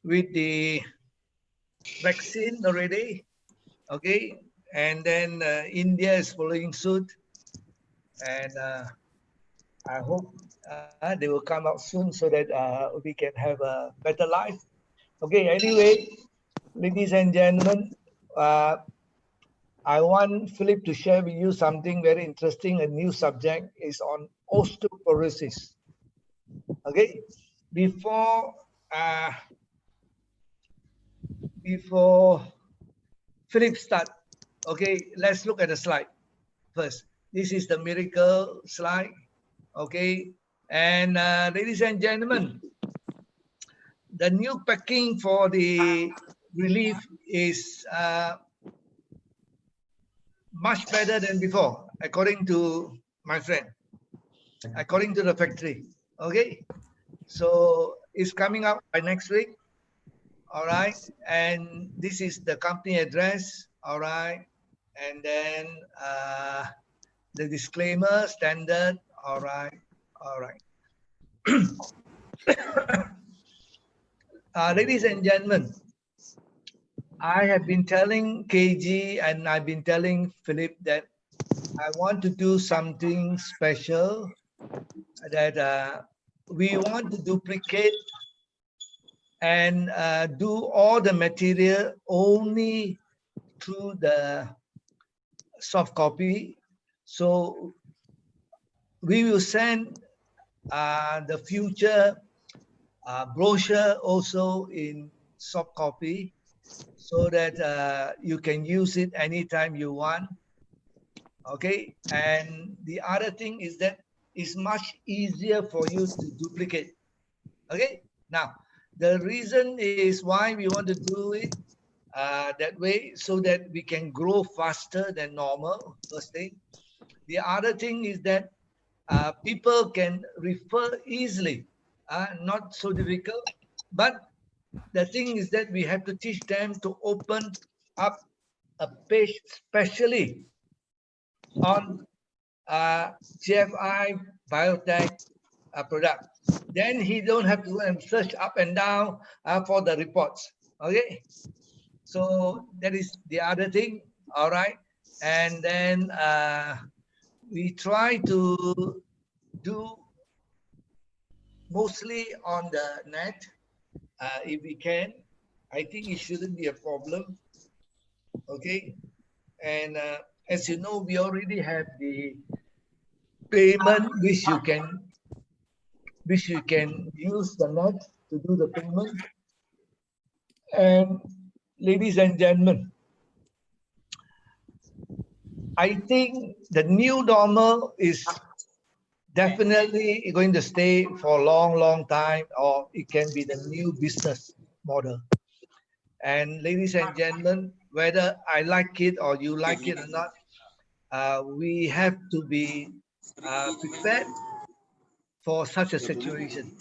with the vaccine already, okay, and then India is following suit, and I hope they will come out soon so that we can have a better life. Okay, anyway, ladies and gentlemen, uh, I want Philip to share with you something very interesting. A new subject is on osteoporosis. Okay, before uh, before Philip start, okay, let's look at the slide first. This is the miracle slide. Okay, and ladies and gentlemen, the new packing for the relief is much better than before, according to my friend, according to the factory. Okay, so it's coming up by next week. All right, and this is the company address. All right, and then the disclaimer standard. All right, all right. Ladies and gentlemen, I have been telling KG and I've been telling Philip that I want to do something special, that we want to duplicate and do all the material only through the soft copy. So we will send the future brochure also in soft copy so that you can use it anytime you want. Okay, and the other thing is that it's much easier for you to duplicate. Okay, now the reason is why we want to do it that way so that we can grow faster than normal, first thing. The other thing is that people can refer easily, not so difficult. But the thing is that we have to teach them to open up a page specially on GFI Biotech product. Then he don't have to go and search up and down for the reports. Okay, so that is the other thing. All right, and then we try to do mostly on the net if we can. I think it shouldn't be a problem. Okay, and as you know, we already have the payment which you can use the net to do the payment. And ladies and gentlemen, I think the new normal is definitely going to stay for a long, long time, or it can be the new business model. And ladies and gentlemen, whether I like it or you like it or not, we have to be prepared for such a situation.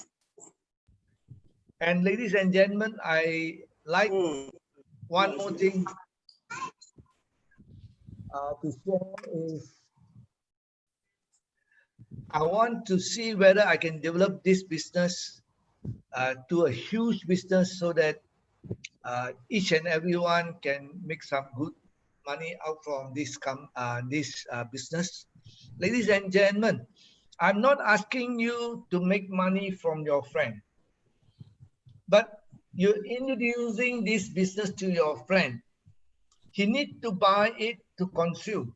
And ladies and gentlemen, I like one more thing to share is I want to see whether I can develop this business to a huge business so that each and everyone can make some good money out from this business. Ladies and gentlemen, I'm not asking you to make money from your friend, but you're introducing this business to your friend. He needs to buy it to consume.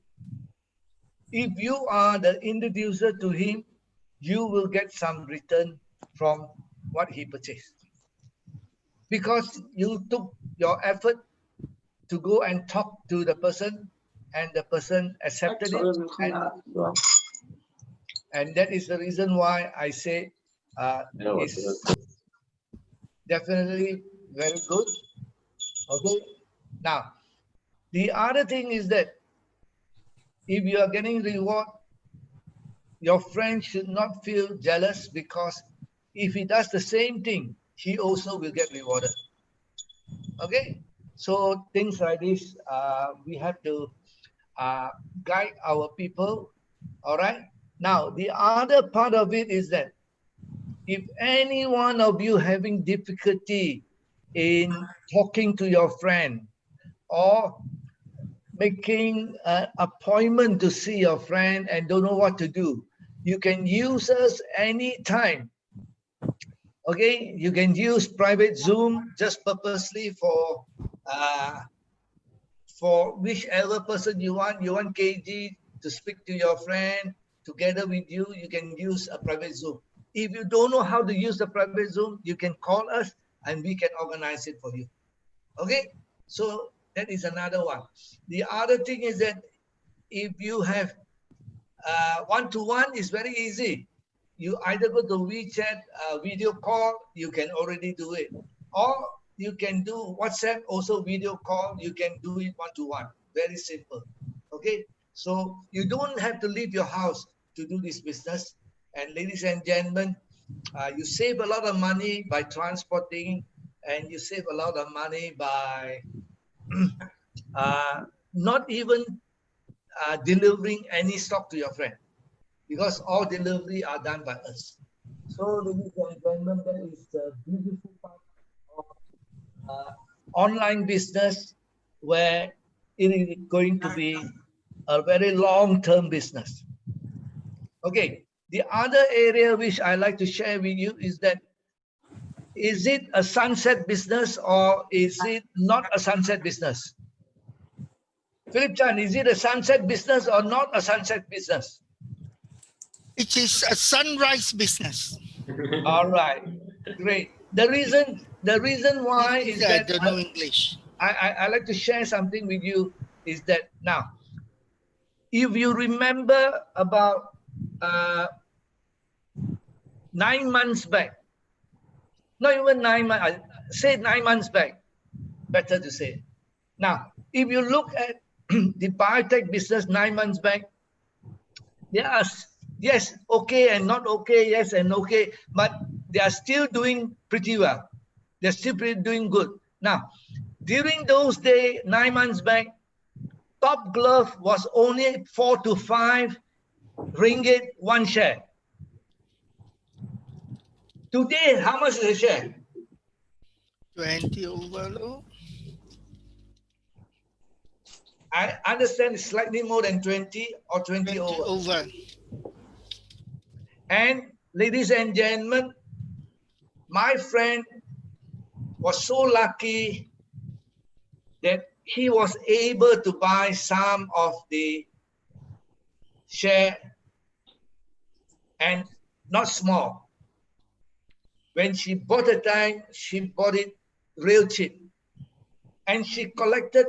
If you are the introducer to him, you will get some return from what he purchased. Because you took your effort to go and talk to the person and the person accepted it. And that is the reason why I say it's definitely very good. Okay. Now, the other thing is that if you are getting reward, your friend should not feel jealous because if he does the same thing, he also will get rewarded. Okay, so things like this, we have to guide our people. All right. Now, the other part of it is that if any one of you having difficulty in talking to your friend or making an appointment to see your friend and don't know what to do. You can use us anytime. Okay, you can use private Zoom just purposely for whichever person you want. You want KG to speak to your friend together with you, you can use a private Zoom. If you don't know how to use the private Zoom, you can call us and we can organize it for you. Okay, so that is another one. The other thing is that if you have one-to-one, is very easy. You either go to WeChat video call, you can already do it, or you can do WhatsApp also video call. You can do it one-to-one. Very simple. Okay, so you don't have to leave your house to do this business. And ladies and gentlemen, you save a lot of money by transporting, and you save a lot of money by not even delivering any stock to your friend, because all delivery are done by us. So ladies and gentlemen, that is the beautiful part of online business, where it is going to be a very long-term business. Okay, the other area which I like to share with you is that, is it a sunset business or is it not a sunset business? Philip Chan, is it a sunset business or not a sunset business? It is a sunrise business. All right, great. The reason why is I that don't know English. I like to share something with you is that now, if you remember about 9 months back, not even 9 months, say 9 months back, better to say. Now, if you look at the biotech business 9 months back, there are, yes, okay and not okay, yes and okay, but they are still doing pretty well. They're still doing good. Now, during those days, 9 months back, Top Glove was only 4 to 5 ringgit one share. Today, how much is a share? 20 over. No? I understand it's slightly more than 20 or 20 over. And ladies and gentlemen, my friend was so lucky that he was able to buy some of the share, and not small. When she bought a time, she bought it real cheap. And she collected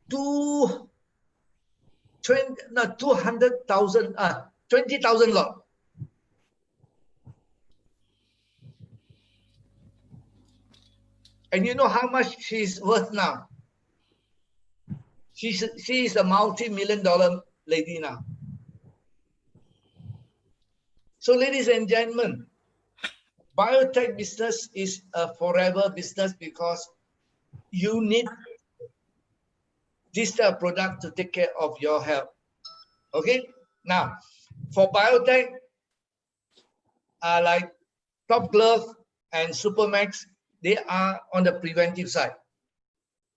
200,000, 20,000 lot. And you know how much she's worth now? She is a multi-million-dollar lady now. So ladies and gentlemen, biotech business is a forever business, because you need this type of product to take care of your health. Okay, now for biotech, like Top Glove and Supermax, they are on the preventive side.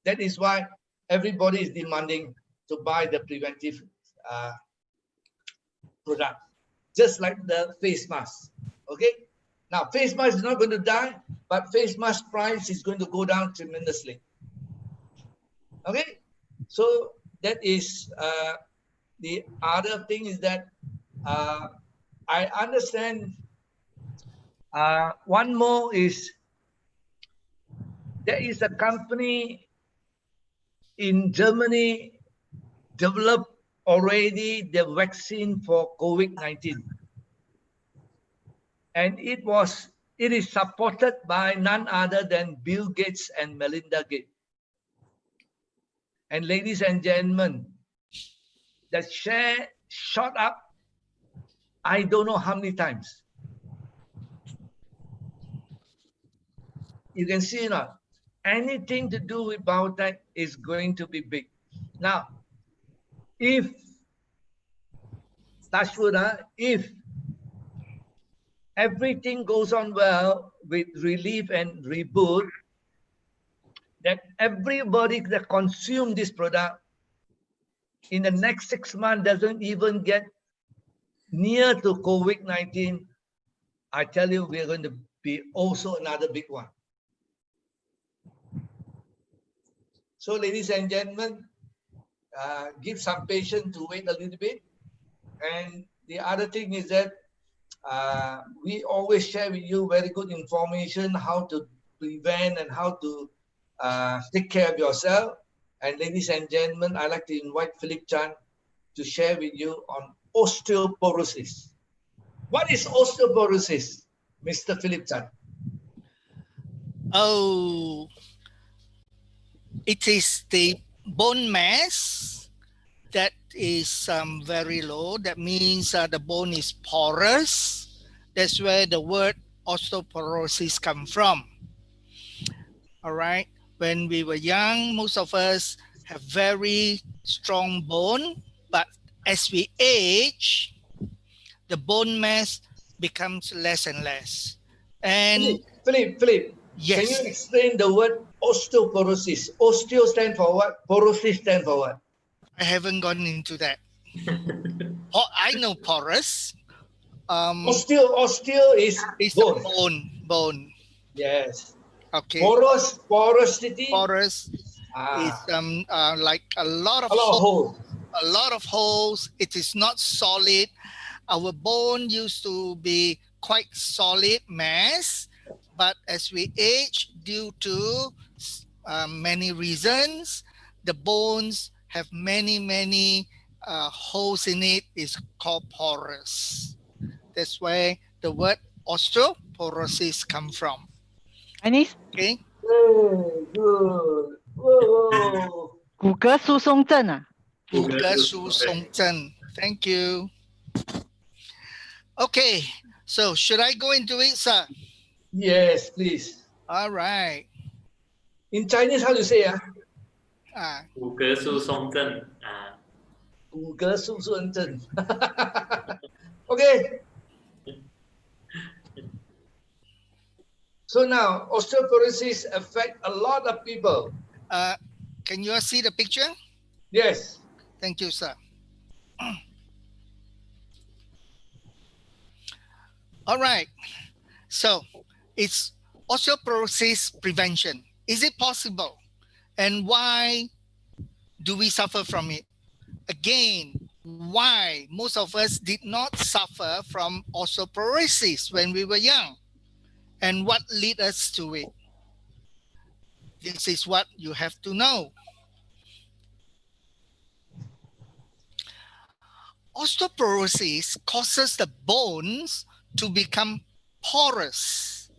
That is why everybody is demanding to buy the preventive product, just like the face mask. Okay, now face mask is not going to die, but face mask price is going to go down tremendously. Okay, so that is the other thing is that I understand. One more is, there is a company in Germany developed already the vaccine for COVID-19. And it is supported by none other than Bill Gates and Melinda Gates. And ladies and gentlemen, the share shot up, I don't know how many times. You can see now, anything to do with biotech is going to be big. Now, if if everything goes on well with Re-Live and Re-BOOT, that everybody that consume this product in the next 6 months doesn't even get near to COVID-19, I tell you, we're going to be also another big one. So, ladies and gentlemen, give some patience to wait a little bit. And the other thing is that we always share with you very good information, how to prevent and how to take care of yourself. And ladies and gentlemen, I'd like to invite Philip Chan to share with you on osteoporosis. What is osteoporosis, Mr. Philip Chan? Oh, it is the bone mass that is very low. That means the bone is porous. That's where the word osteoporosis come from. All right. When we were young, most of us have very strong bone, but as we age, the bone mass becomes less and less. And Philip, yes, can you explain the word osteoporosis? Osteo stand for what? Porosis stand for what? I haven't gone into that. I know porous. Osteo is bone. Bone. Yes. Okay. Porosity. Porous is like a lot of holes. A lot of holes. It is not solid. Our bone used to be quite solid mass, but as we age, due to many reasons, the bones have many holes in it. Is called porous. That's where the word osteoporosis come from. Chinese? Okay. Good. Whoa. 骨骼疏松症啊。骨骼疏松症. Thank you. Okay, so should I go into it, sir? Yes, please. All right. In Chinese, how do you say? 骨骼疏松症骨骼疏松症. Okay. So now, osteoporosis affect a lot of people. Can you see the picture? Yes. Thank you, sir. All right. So it's osteoporosis prevention. Is it possible? And why do we suffer from it? Again, why most of us did not suffer from osteoporosis when we were young? And what led us to it? This is what you have to know. Osteoporosis causes the bones to become porous.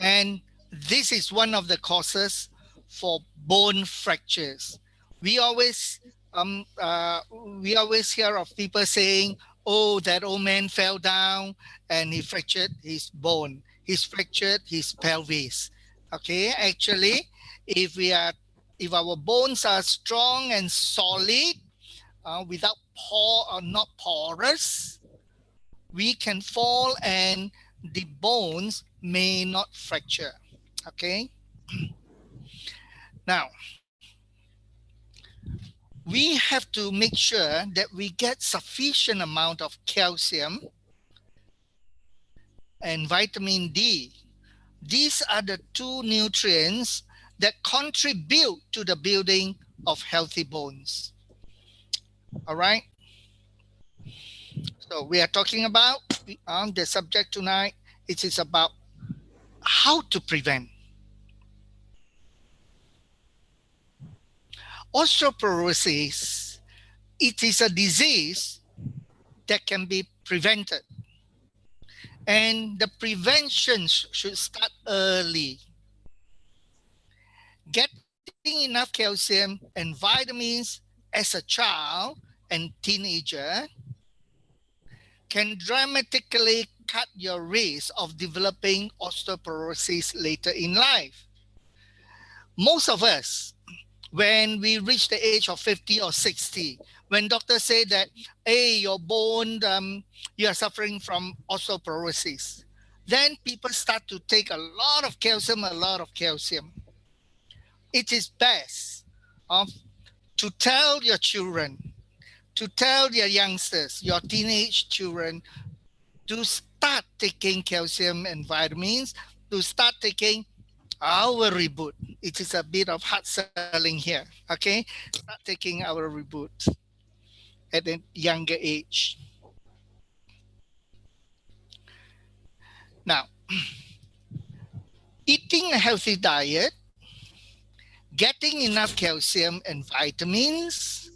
And this is one of the causes for bone fractures. We always hear of people saying, oh, that old man fell down and he fractured his bone. He's fractured his pelvis. Okay, actually, if our bones are strong and solid, without not porous, we can fall and the bones may not fracture. Okay. Now, we have to make sure that we get sufficient amount of calcium and vitamin D. These are the two nutrients that contribute to the building of healthy bones. All right. So we are talking about the subject tonight. It is about how to prevent. Osteoporosis, it is a disease that can be prevented. And the prevention should start early. Getting enough calcium and vitamins as a child and teenager can dramatically cut your risk of developing osteoporosis later in life. Most of us, when we reach the age of 50 or 60, when doctors say that, hey, your bone, you are suffering from osteoporosis, then people start to take a lot of calcium. it is best to tell your children, to tell your youngsters, your teenage children, to start taking calcium and vitamins, to start taking our reboot. It is a bit of hard selling here, okay? Start taking our reboot at a younger age. Now, eating a healthy diet, getting enough calcium and vitamins,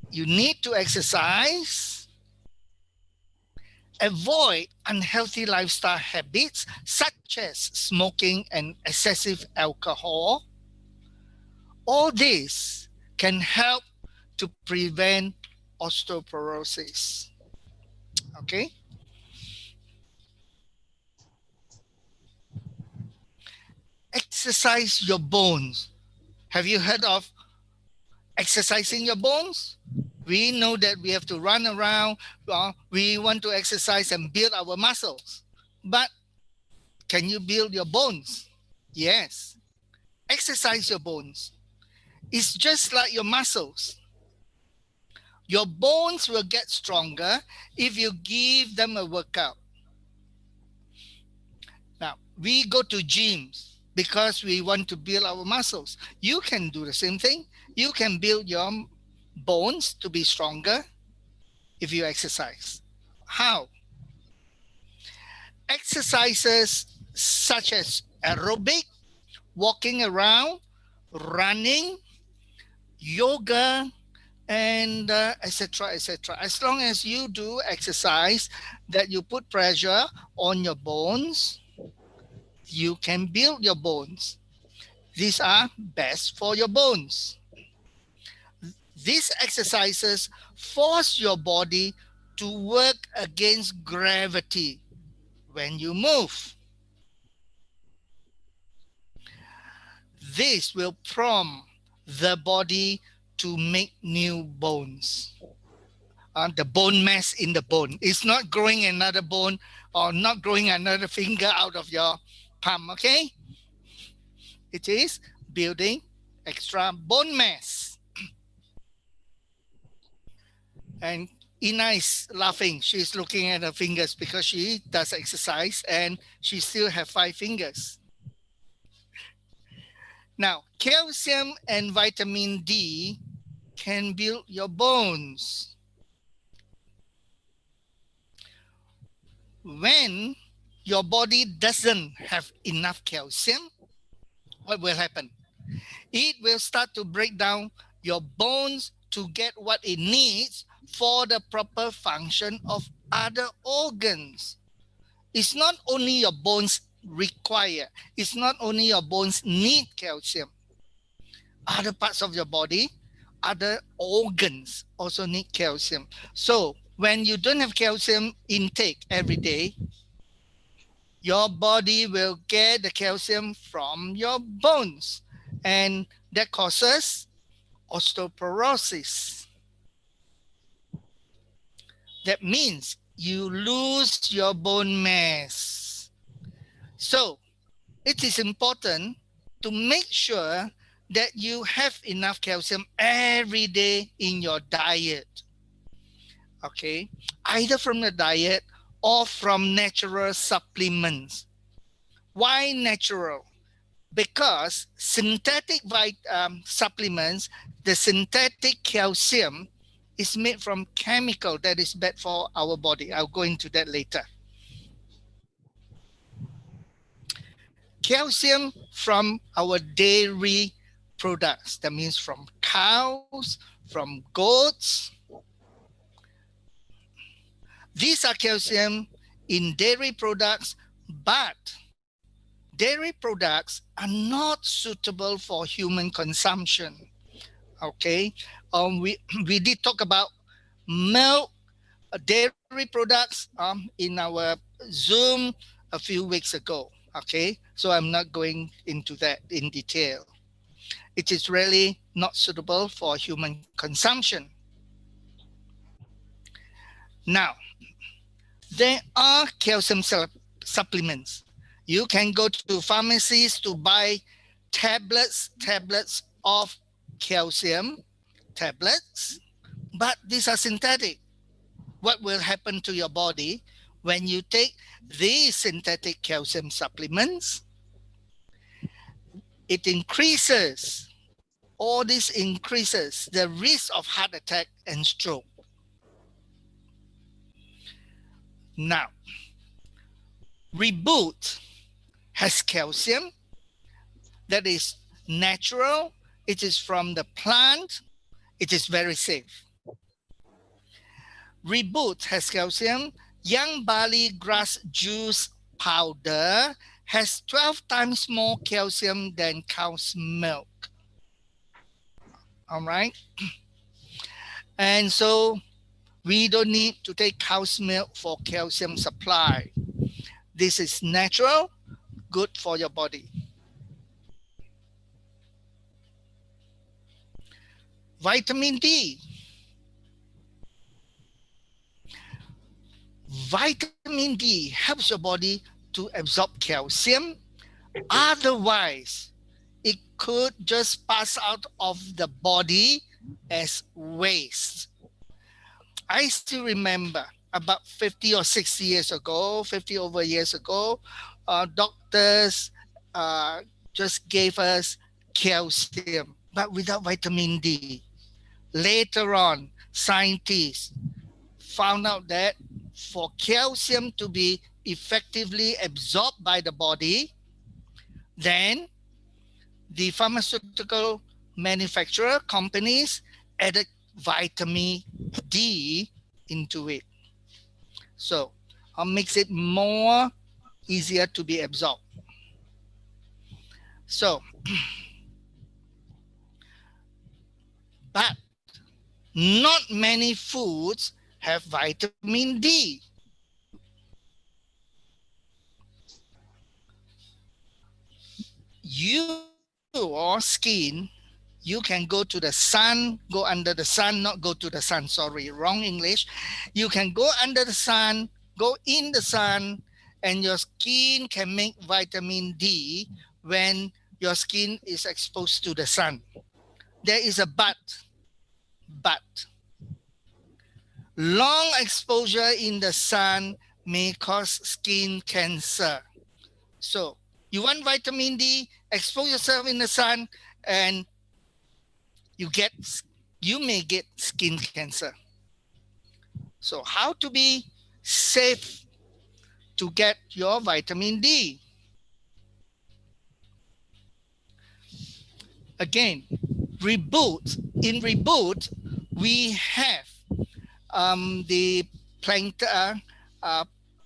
you need to exercise, avoid unhealthy lifestyle habits such as smoking and excessive alcohol. All this can help to prevent osteoporosis. Okay? Exercise your bones. Have you heard of exercising your bones? We know that we have to run around. We want to exercise and build our muscles. But can you build your bones? Yes. Exercise your bones. It's just like your muscles. Your bones will get stronger if you give them a workout. Now, we go to gyms because we want to build our muscles. You can do the same thing. You can build your bones to be stronger if you exercise. How? Exercises such as aerobic, walking around, running, yoga, and etc., etc. As long as you do exercise that you put pressure on your bones, you can build your bones. These are best for your bones. These exercises force your body to work against gravity when you move. This will prompt the body to make new bones. The bone mass in the bone. It's not growing another bone or not growing another finger out of your palm, okay? It is building extra bone mass. And Ina is laughing. She's looking at her fingers because she does exercise and she still has 5 fingers. Now, calcium and vitamin D can build your bones. When your body doesn't have enough calcium, what will happen? It will start to break down your bones to get what it needs for the proper function of other organs. It's not only your bones require, it's not only your bones need calcium. Other parts of your body, other organs also need calcium. So when you don't have calcium intake every day, your body will get the calcium from your bones, and that causes osteoporosis. That means you lose your bone mass. So it is important to make sure that you have enough calcium every day in your diet. Okay, either from the diet or from natural supplements. Why natural? Because synthetic supplements, the synthetic calcium is made from chemical that is bad for our body. I'll go into that later. Calcium from our dairy products, that means from cows, from goats. These are calcium in dairy products, but dairy products are not suitable for human consumption. Okay, we did talk about milk, dairy products in our Zoom a few weeks ago. Okay, so I'm not going into that in detail. It is really not suitable for human consumption. Now, there are calcium supplements. You can go to pharmacies to buy tablets of calcium tablets, but these are synthetic. What will happen to your body when you take these synthetic calcium supplements? It increases, all this increases the risk of heart attack and stroke. Now, Re-BOOT has calcium that is natural. It is from the plant. It is very safe. Re-BOOT has calcium. Young barley grass juice powder has 12 times more calcium than cow's milk. All right. And so we don't need to take cow's milk for calcium supply. This is natural, good for your body. Vitamin D. Vitamin D helps your body to absorb calcium. Otherwise, it could just pass out of the body as waste. I still remember about 50 or 60 years ago, 50 over years ago, doctors just gave us calcium, but without vitamin D. Later on, scientists found out that for calcium to be effectively absorbed by the body, then the pharmaceutical manufacturer companies added vitamin D into it. So it makes it more easier to be absorbed. So, but not many foods have vitamin D. Your skin, you can go to the sun, go under the sun, not go to the sun, sorry, wrong English. You can go under the sun, go in the sun, and your skin can make vitamin D when your skin is exposed to the sun. There is a but. Long exposure in the sun may cause skin cancer. So you want vitamin D, expose yourself in the sun, and you may get skin cancer. So how to be safe to get your vitamin D? Again, Re-BOOT. In Re-BOOT, we have the plankton,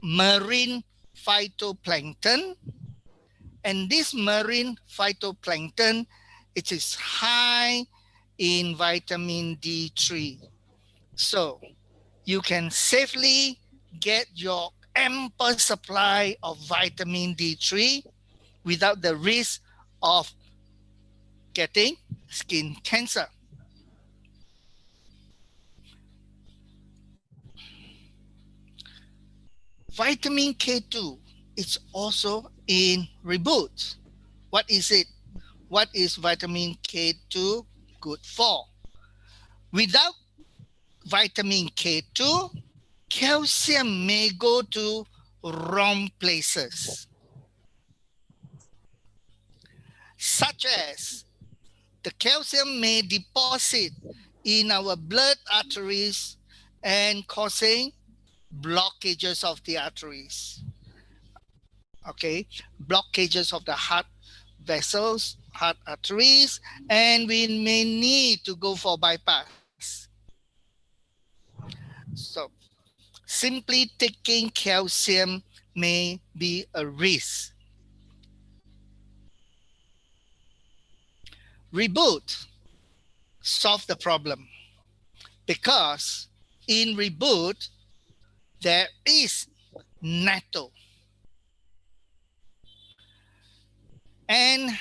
marine phytoplankton. And this marine phytoplankton, it is high in vitamin D3. So you can safely get your ample supply of vitamin D3 without the risk of getting skin cancer. Vitamin K2 is also in Re-BOOT. What is it? What is vitamin K2 good for? Without vitamin K2, calcium may go to wrong places, such as the calcium may deposit in our blood arteries and causing blockages of the arteries. Okay, blockages of the heart vessels, heart arteries, and we may need to go for bypass. So simply taking calcium may be a risk. Re-BOOT solve the problem because in Re-BOOT there is natto, and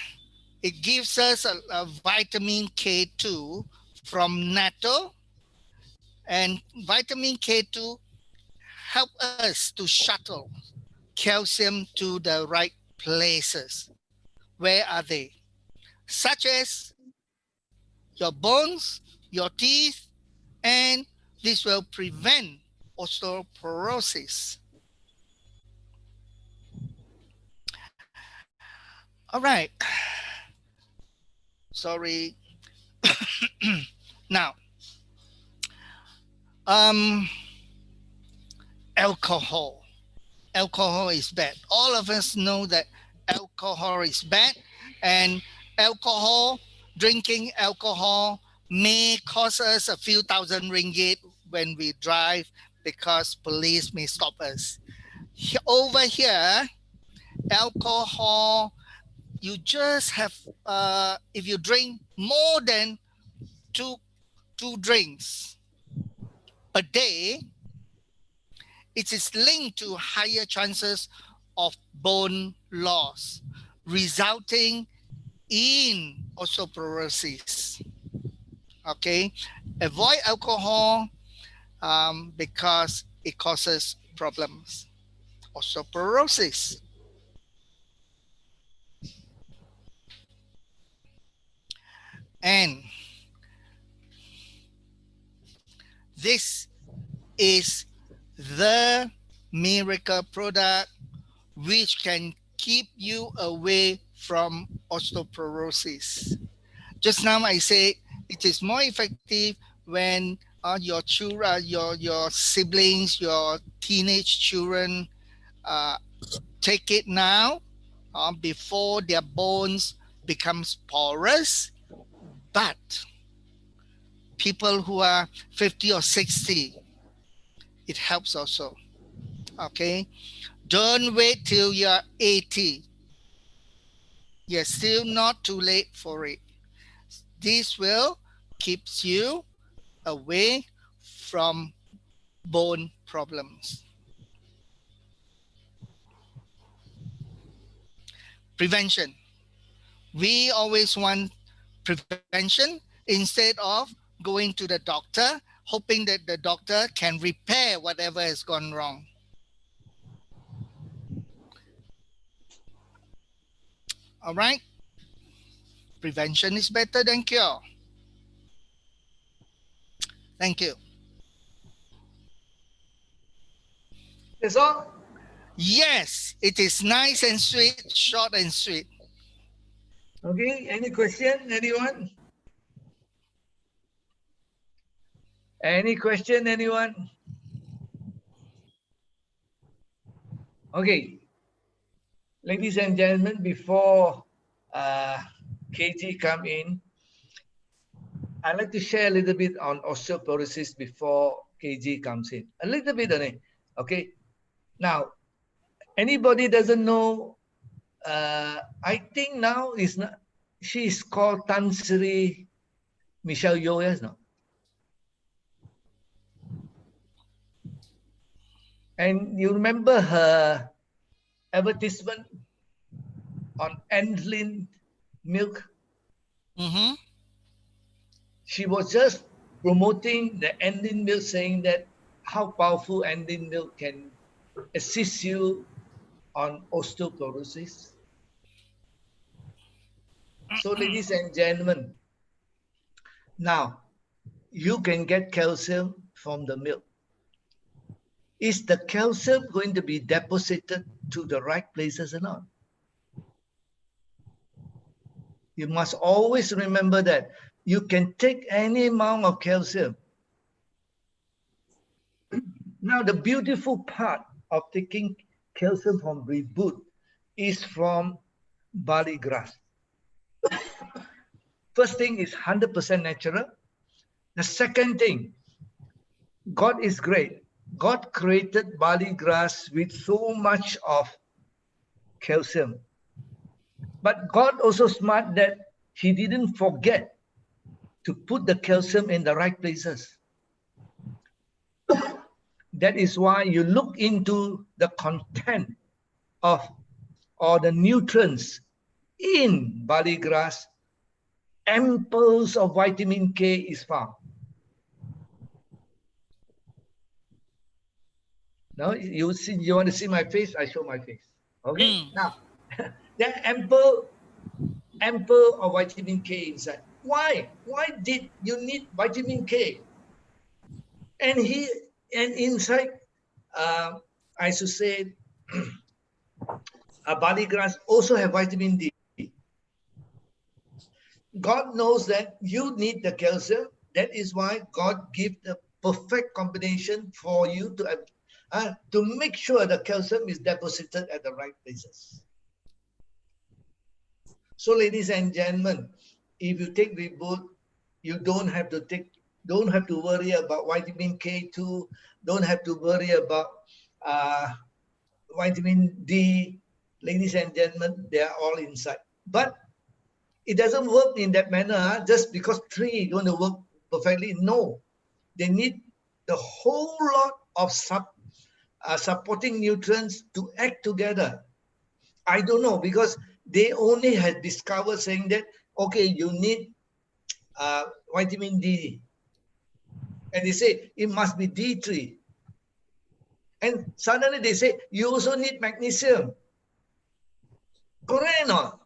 it gives us a vitamin K2 from natto, and vitamin K2 help us to shuttle calcium to the right places. Where are they? such as your bones, your teeth, and this will prevent osteoporosis. All right. Sorry. Now, alcohol. Alcohol is bad. All of us know that alcohol is bad, and drinking alcohol may cost us a few thousand ringgit when we drive because police may stop us. Over here, alcohol, you just have, if you drink more than two drinks a day, it is linked to higher chances of bone loss, resulting in osteoporosis. Okay, avoid alcohol because it causes problems, osteoporosis. And this is the miracle product which can keep you away from osteoporosis. Just now I say it is more effective when your children, your siblings, your teenage children take it now before their bones becomes porous. But people who are 50 or 60, it helps also. Okay, don't wait till you're 80. You're still not too late for it. This will keep you away from bone problems. Prevention. We always want prevention instead of going to the doctor, hoping that the doctor can repair whatever has gone wrong. All right? Prevention is better than cure. Thank you. That's all? Yes, it is nice and sweet, short and sweet. Okay, any question, anyone? Any question, anyone? Okay, ladies and gentlemen, before KG come in, I'd like to share a little bit on osteoporosis before KG comes in. A little bit on it, okay? Now, anybody doesn't know, I think now is not, she is called Tan Sri Michelle Yeoh, yes, no? And you remember her advertisement on Enlin milk? Mm-hmm. She was just promoting the Enlin milk, saying that how powerful Enlin milk can assist you on osteoporosis. So, ladies and gentlemen, now you can get calcium from the milk. Is the calcium going to be deposited to the right places or not? You must always remember that you can take any amount of calcium. Now, the beautiful part of taking calcium from Re-BOOT is from barley grass. First thing is 100% natural. The second thing, God is great. God created barley grass with so much of calcium. But God also smart that he didn't forget to put the calcium in the right places. That is why you look into the content of or the nutrients in barley grass, amples of vitamin K is found. Now you want to see my face? I show my face. Okay. Now, there are ample ample of vitamin K inside. Why? Why did you need vitamin K? And inside, I should say, barley grass also have vitamin D. God knows that you need the calcium. That is why God gives the perfect combination for you to make sure the calcium is deposited at the right places. So, ladies and gentlemen, if you take Re-BOOT, you don't have to worry about vitamin K2. Don't have to worry about vitamin D. Ladies and gentlemen, they are all inside. But it doesn't work in that manner just because three going to work perfectly. No, they need the whole lot of supporting nutrients to act together. I don't know, because they only had discovered saying that, okay, you need vitamin D. And they say it must be D3. And suddenly they say you also need magnesium. Correct or not?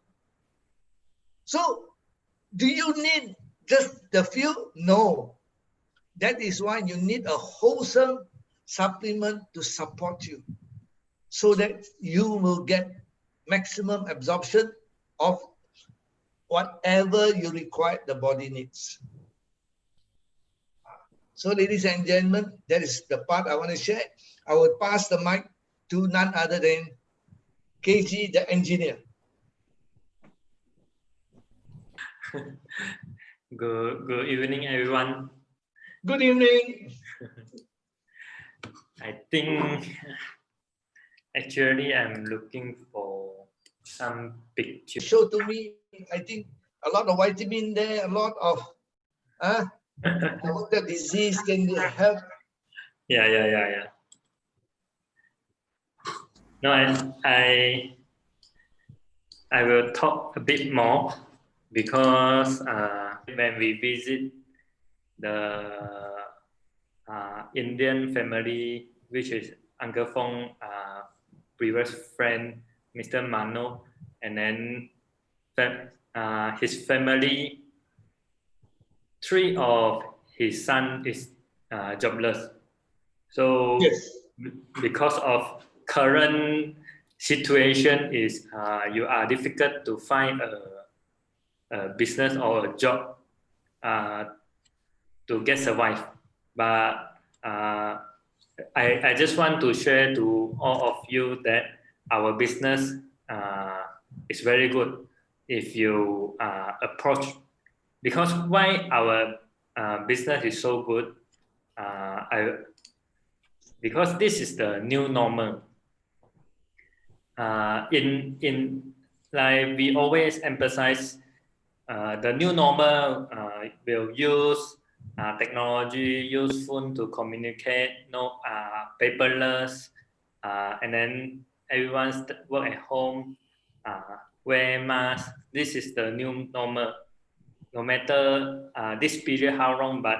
So do you need just the few? No. That is why you need a wholesome supplement to support you, so that you will get maximum absorption of whatever you require the body needs. So, ladies and gentlemen, that is the part I want to share. I will pass the mic to none other than KG, the engineer. Good evening, everyone. Good evening. I think actually I'm looking for some pictures. Show to me, I think a lot of vitamin there, a lot of what the disease can help. Yeah. No, I will talk a bit more because when we visit the Indian family, which is Uncle Fong, previous friend, Mr. Mano, and then his family, 3 of his son is jobless. So Yes. because of current situation is you are difficult to find a business or a job to get survive. But I just want to share to all of you that our business is very good if you approach. Because why our business is so good? Because this is the new normal. In like we always emphasize, the new normal will use technology, use phone to communicate, no paperless, and then everyone's work at home, wear mask. This is the new normal. No matter this period how long, but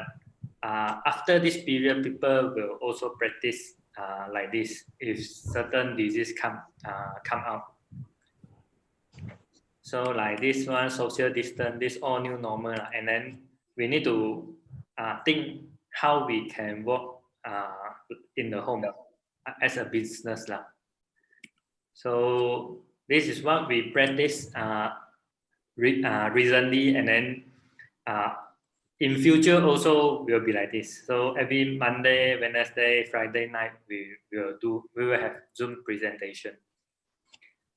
after this period, people will also practice like this if certain disease come out. So like this one, social distance, this all new normal, and then we need to think how we can work in the home as a business lah. So this is what we practice recently, and then in future also will be like this. So every Monday, Wednesday, Friday night we will have Zoom presentation.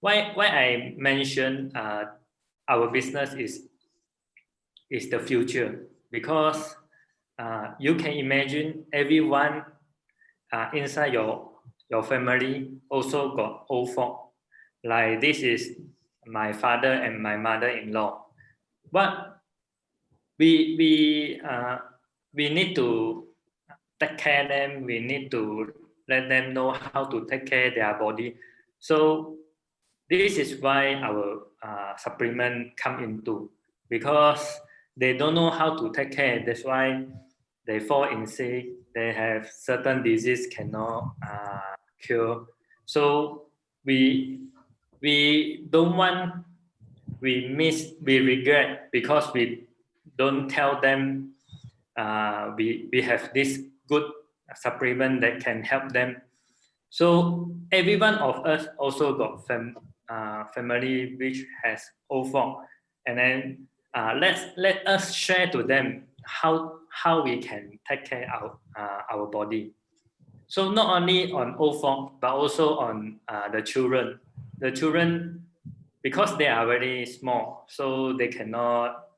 Why I mention our business is the future, because you can imagine everyone inside your family also got old folk. Like this is my father and my mother-in-law. But we need to take care of them. We need to let them know how to take care of their body. So this is why our supplement come into, because they don't know how to take care. That's why they fall in sick. They have certain disease cannot cure. So we don't want we regret because we don't tell them we have this good supplement that can help them. So every one of us also got family which has OFOC, and then let us share to them how we can take care of our body. So not only on OFOC but also on the children. The children, because they are very small, so they cannot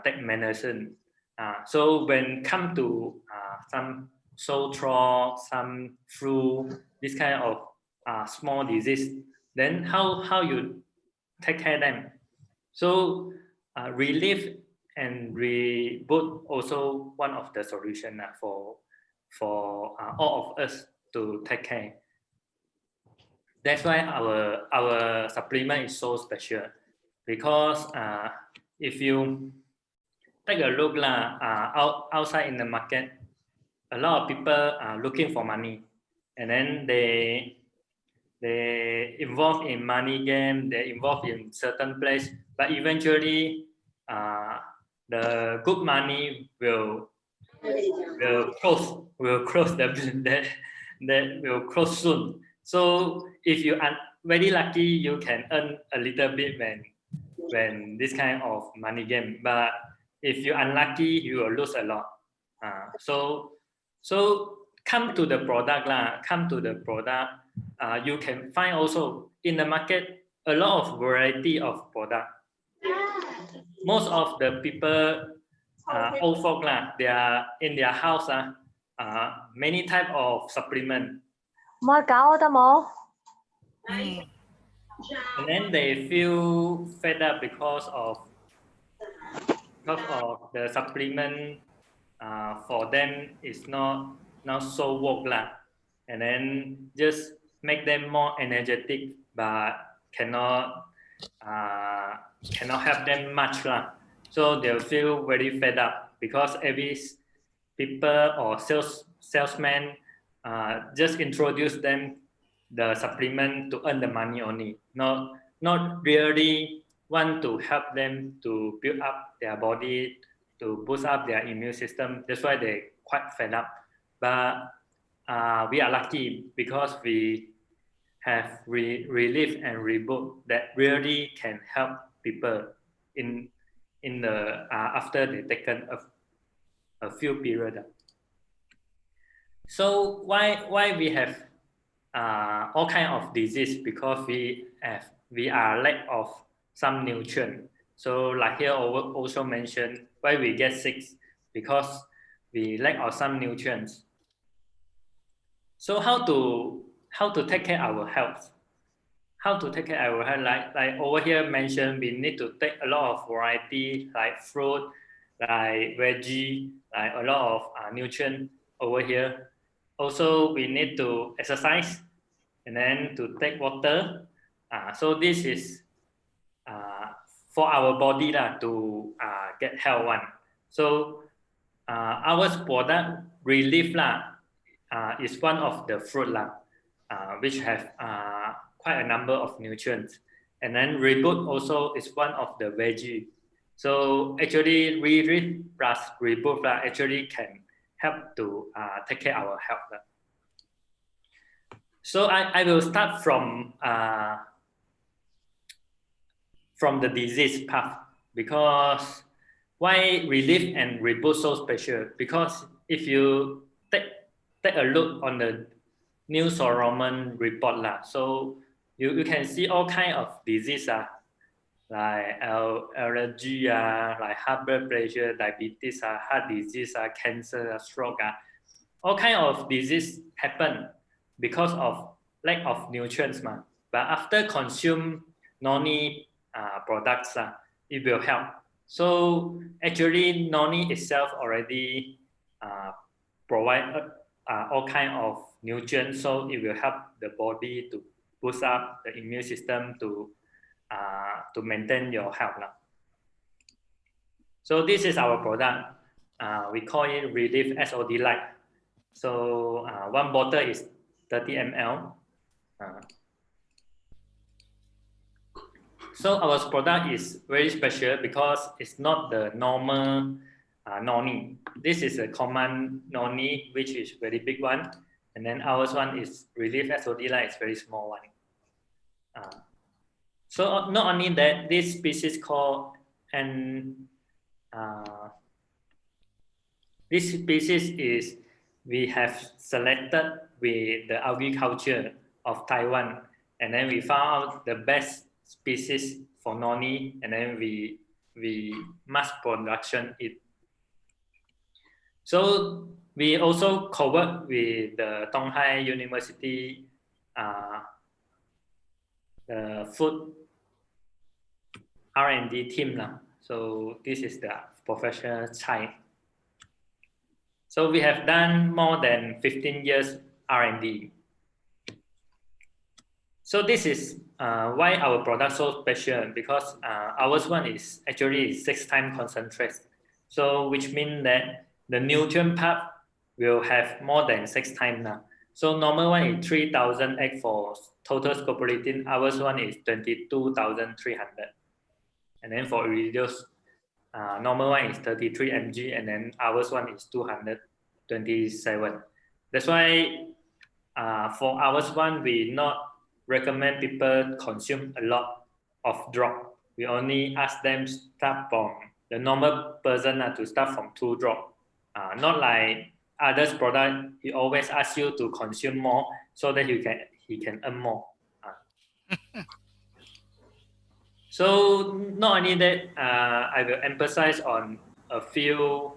take medicine. So when come to some sore throat, some flu, this kind of small disease, then how you take care of them? So Re-Live and Re-BOOT also one of the solution for all of us to take care. That's why our supplement is so special, because if you take a look outside in the market, a lot of people are looking for money, and then they involve in money game, they involve in certain place, but eventually the good money will close that will close soon. So if you are very lucky, you can earn a little bit when this kind of money game, but if you're unlucky, you will lose a lot. So come to the product you can find also in the market a lot of variety of product. Most of the people old folk they are in their house many type of supplement. And then they feel fed up because of the supplement for them is not so work and then just make them more energetic, but cannot help them much so they'll feel very fed up because every people or salesman just introduce them the supplement to earn the money only, not really want to help them to build up their body, to boost up their immune system. That's why they quite fed up. But we are lucky because we have Re-Live and Re-BOOT that really can help people in the after they taken a few period. So why we have all kind of disease? Because we are lack of some nutrient. So like here also mentioned, why we get sick, because we lack of some nutrients. So how to take care of our health? How to take care of our health? Like over here mentioned, we need to take a lot of variety, like fruit, like veggie, like a lot of nutrient over here. Also, we need to exercise and then to take water. So this is for our body to get health one. So our product Re-Live is one of the fruit which have quite a number of nutrients. And then Re-BOOT also is one of the veggie. So actually Re-Live plus Re-BOOT actually can help to take care of our health. So I will start from the disease path, because why Re-Live and Re-BOOT so special? Because if you take a look on the New Solomon report so you can see all kind of disease like allergy like high blood pressure, diabetes heart disease cancer stroke all kind of disease happen because of lack of nutrients but after consume Noni products it will help. So actually Noni itself already provide all kind of nutrients, so it will help the body to boost up the immune system to maintain your health So this is our product. We call it Re-Live SodLIKE. So one bottle is 30 ml. So our product is very special because it's not the normal Noni. This is a common Noni, which is very big one. And then ours one is Re-Live SodLIKE, it's very small one. So not only that, this species called this species is we have selected with the agriculture of Taiwan, and then we found out the best species for Noni, and then we mass production it. So we also co-work with the Donghai University, the food R&D team now. So this is the professional side. So we have done more than 15 years R&D. So this is why our product so special, because ours one is actually 6 times concentrate. So which means that the nutrient part will have more than 6 times now. So normal one is 3,000 egg for total scopolamine. Ours one is 22,300. And then for reduce, normal one is 33 mg, and then ours one is 227. That's why for ours one, we not recommend people consume a lot of drop. We only ask them start from the normal person to start from 2 drop. Not like others product, he always asks you to consume more so that he can earn more. So not only that, I will emphasize on a few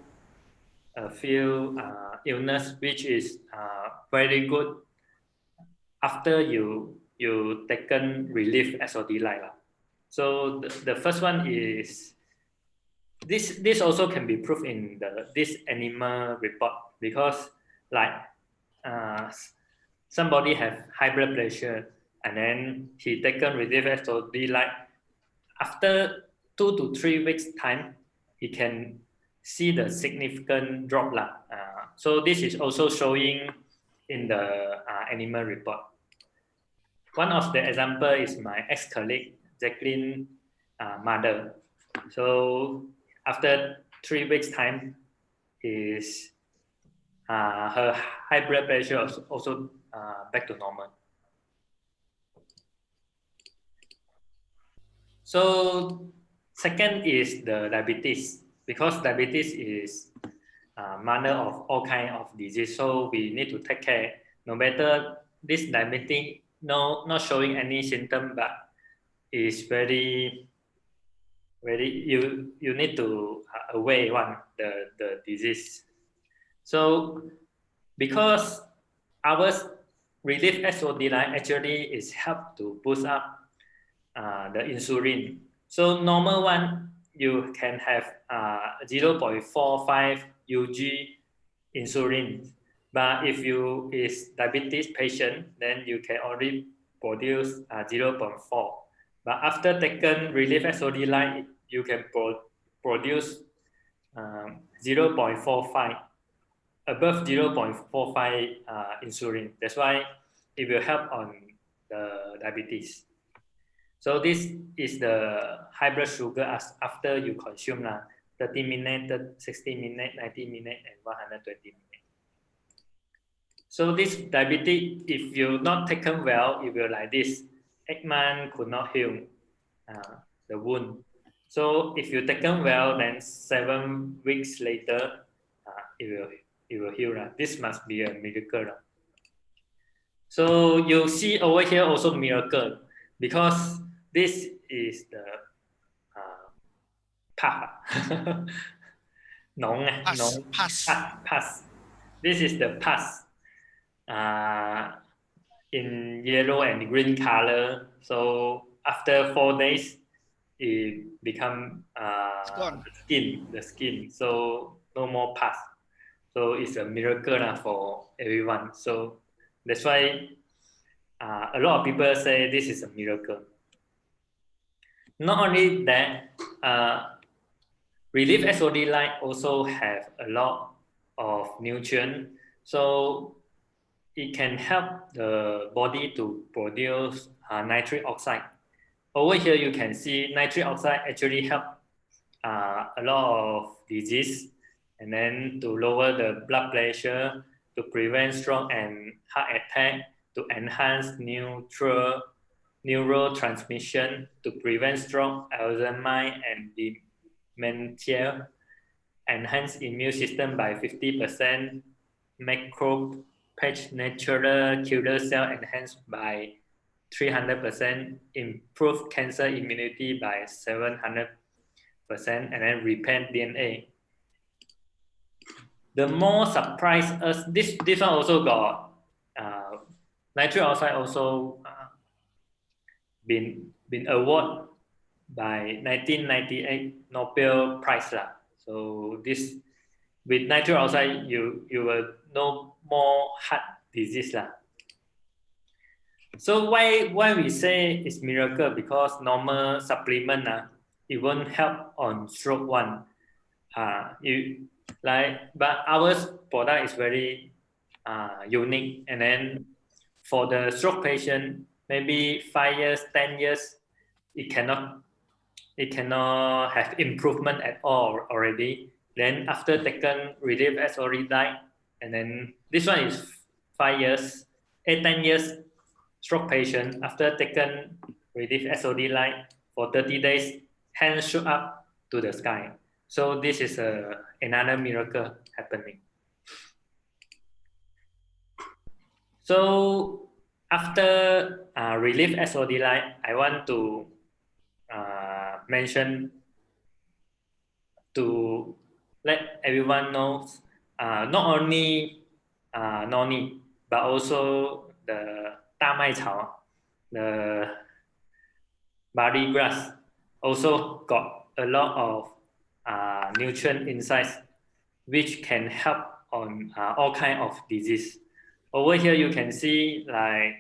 illness which is very good after you taken Re-Live SodLIKE. So the first one is this also can be proved in this animal report, because like somebody have high blood pressure and then he taken Re-Live SodLIKE. After 2 to 3 weeks time, he can see the significant drop. So this is also showing in the animal report. One of the example is my ex-colleague, Jacqueline mother. So after 3 weeks time, is her high blood pressure also back to normal. So second is the diabetes, because diabetes is mother of all kind of disease. So we need to take care. No matter this diabetes not showing any symptom, but is very you need to away the disease. So because our Re-Live SodLIKE actually is help to boost up the insulin. So normal one, you can have 0.45 UG insulin. But if you is diabetes patient, then you can only produce 0.4. But after taken Re-Live SodLIKE, you can produce 0.45, above 0.45 insulin. That's why it will help on the diabetes. So this is the high blood sugar after you consume 30 minutes, 60 minutes, 90 minutes, and 120 minutes. So this diabetes, if you not taken well, it will like this. 8 months could not heal the wound. So if you taken well, then 7 weeks later, it will heal. This must be a miracle. So you see over here also miracle, because this is the pus. This is the pus in yellow and green color. So after 4 days, it become the skin. So no more pus. So it's a miracle for everyone. So that's why a lot of people say this is a miracle. Not only that, Re-Live SodLIKE also have a lot of nutrients, so it can help the body to produce nitric oxide. over here you can see nitric oxide actually help a lot of disease, and then to lower the blood pressure, to prevent stroke and heart attack, to enhance neurotransmission, to prevent stroke, Alzheimer's, and dementia, enhance immune system by 50%, macrophage natural killer cell enhanced by 300%, improve cancer immunity by 700%, and then repair DNA. The more surprise us, this one also got nitric oxide also been awarded by 1998 Nobel Prize lah. So this with nitric oxide you will know more heart disease lah. So why we say it's miracle? Because normal supplement it won't help on stroke one. But our product is very unique, and then for the stroke patient, maybe 5 years, 10 years, it cannot have improvement at all already. Then after taken Re-Live SodLIKE, and then this one is 5 years, 10 years stroke patient after taken Re-Live SodLIKE for 30 days, hands shoot up to the sky. So this is another miracle happening. So after Re-Live SodLIKE, I want to mention to let everyone know not only Noni, but also the 大麦草, the barley grass, also got a lot of nutrient insights which can help on all kind of disease. Over here you can see like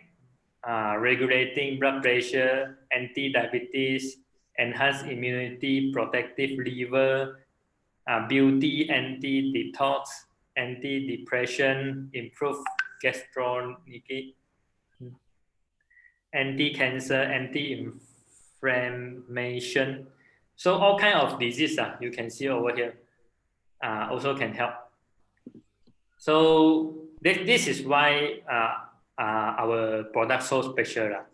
regulating blood pressure, anti-diabetes, enhanced immunity, protective liver, beauty, anti-detox, anti-depression, improve gastroenterology, anti-cancer, anti-inflammation. So all kind of disease you can see over here also can help. So this is why our product so special.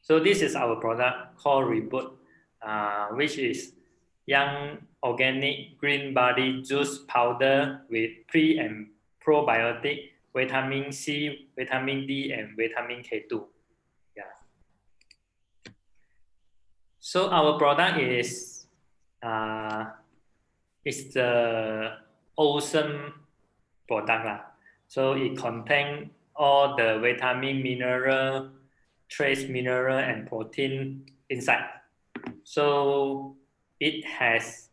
So this is our product called Re-BOOT, which is young organic green body juice powder with pre and probiotic, vitamin C, vitamin D, and vitamin K2. Yeah. So our product is the awesome product. So it contains all the vitamin, mineral, trace mineral, and protein inside. So it has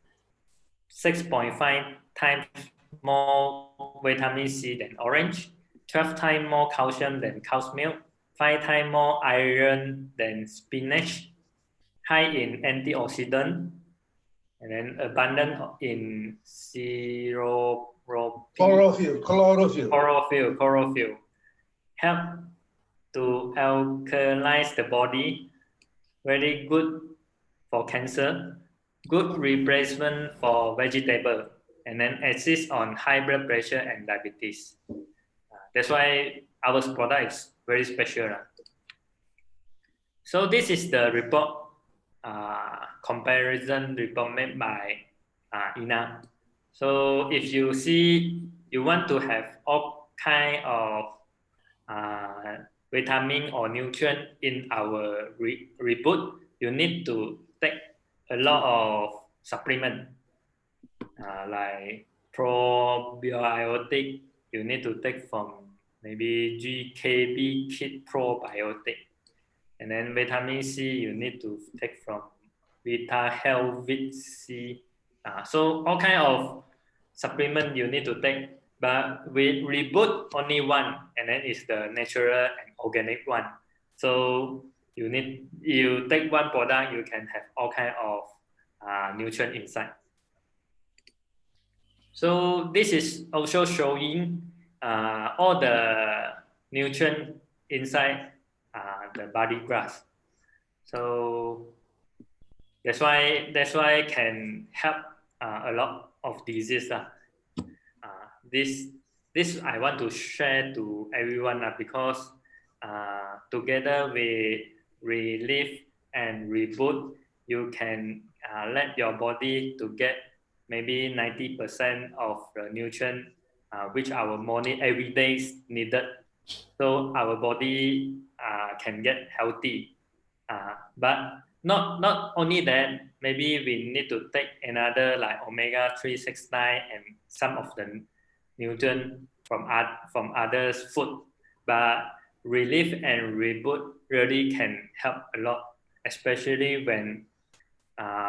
6.5 times more vitamin C than orange, 12 times more calcium than cow's milk, 5 times more iron than spinach, high in antioxidant, and then abundant in chlorophyll, help to alkalize the body, very good for cancer, good replacement for vegetable, and then assist on high blood pressure and diabetes. That's why our product is very special. So this is the report, comparison report made by INA. So if you see you want to have all kind of vitamin or nutrient in our Re-BOOT, you need to take a lot of supplement like probiotic. You need to take from maybe GKB Kid Probiotic, and then vitamin C you need to take from Vita Health C. So all kind of supplement you need to take, but with Re-BOOT only one, and then it's the natural and organic one. So you take one product, you can have all kind of nutrient inside. So this is also showing all the nutrient inside the body grass. So that's why can help a lot of disease. This I want to share to everyone because together with Re-Live and Reboot, you can let your body to get maybe 90% of the nutrient which our body every day is needed. So our body can get healthy. But not only that, maybe we need to take another like omega-3, 6, 9 and some of the nutrient from others food. But Relief and Reboot really can help a lot, especially when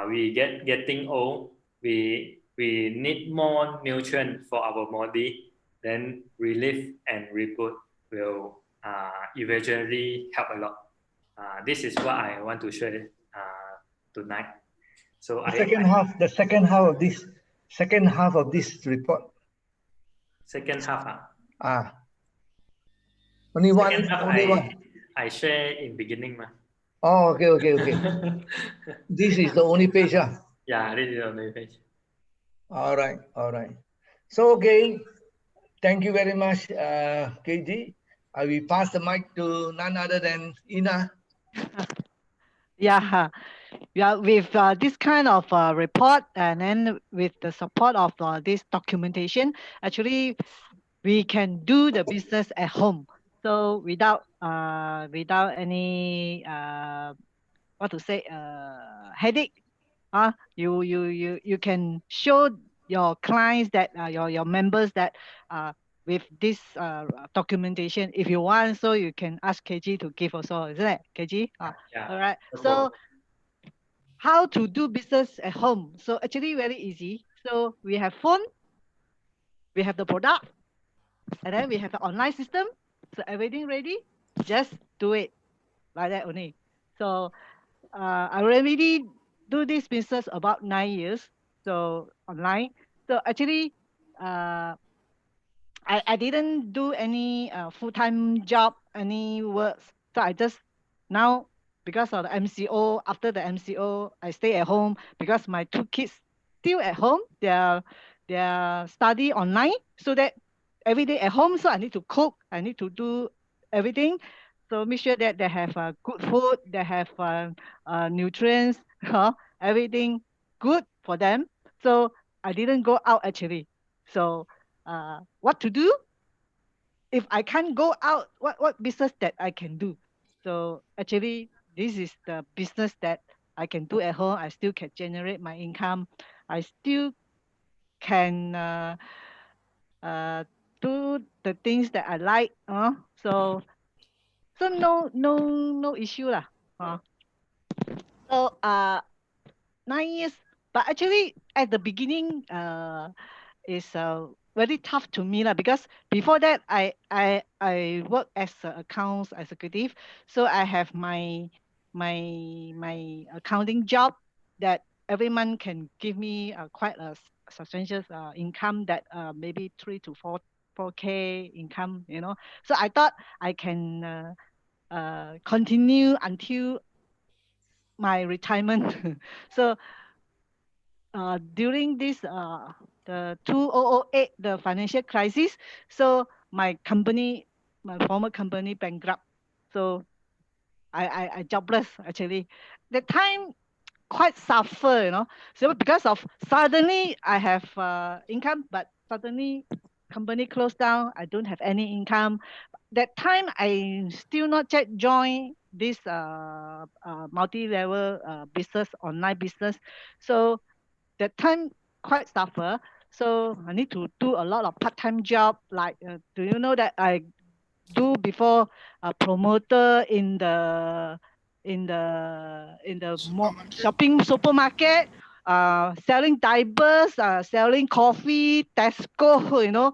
we getting old. We need more nutrient for our body. Then Relief and Reboot will eventually help a lot. This is what I want to share tonight. So the second half of this report. Second half. Only Second one. half Only one. I share in beginning. Oh, okay. This is the only page. Yeah, this is the only page. All right. So, okay. Thank you very much, KG. I will pass the mic to none other than Ina. Yeah, with this kind of report, and then with the support of this documentation, actually we can do the business at home. So without any headache. You can show your clients that your members that with this documentation, if you want, so you can ask KG to give also, isn't it, KG? Yeah. All right. So how to do business at home? So actually very easy. So we have phone, we have the product, and then we have the online system. So everything ready, just do it like that only. So I already do this business about 9 years, so online. So actually, I didn't do any full-time job, any works. So I just now, because of the MCO, after the MCO, I stay at home because my 2 kids still at home. They're study online, so that every day at home. So I need to cook, I need to do everything. So make sure that they have good food, they have nutrients, everything good for them. So I didn't go out actually. So what to do? If I can't go out, what business that I can do? So actually, this is the business that I can do at home. I still can generate my income. I still can do the things that I like. So no issue lah. So 9 years, but actually at the beginning is very tough to me lah, because before that I work as an accounts executive, so I have my accounting job that every month can give me quite a substantial income, that maybe 3 to 4K income, So I thought I can continue until my retirement. So during this the 2008, the financial crisis, so my former company bankrupt, so I jobless actually. The time quite suffer, so because of suddenly I have income, but suddenly company closed down, I don't have any income. That time I still not yet join this multi-level business, online business. So that time quite suffer. So I need to do a lot of part-time job. Like, do you know that I do before a promoter in the shopping supermarket, selling diapers, selling coffee, Tesco,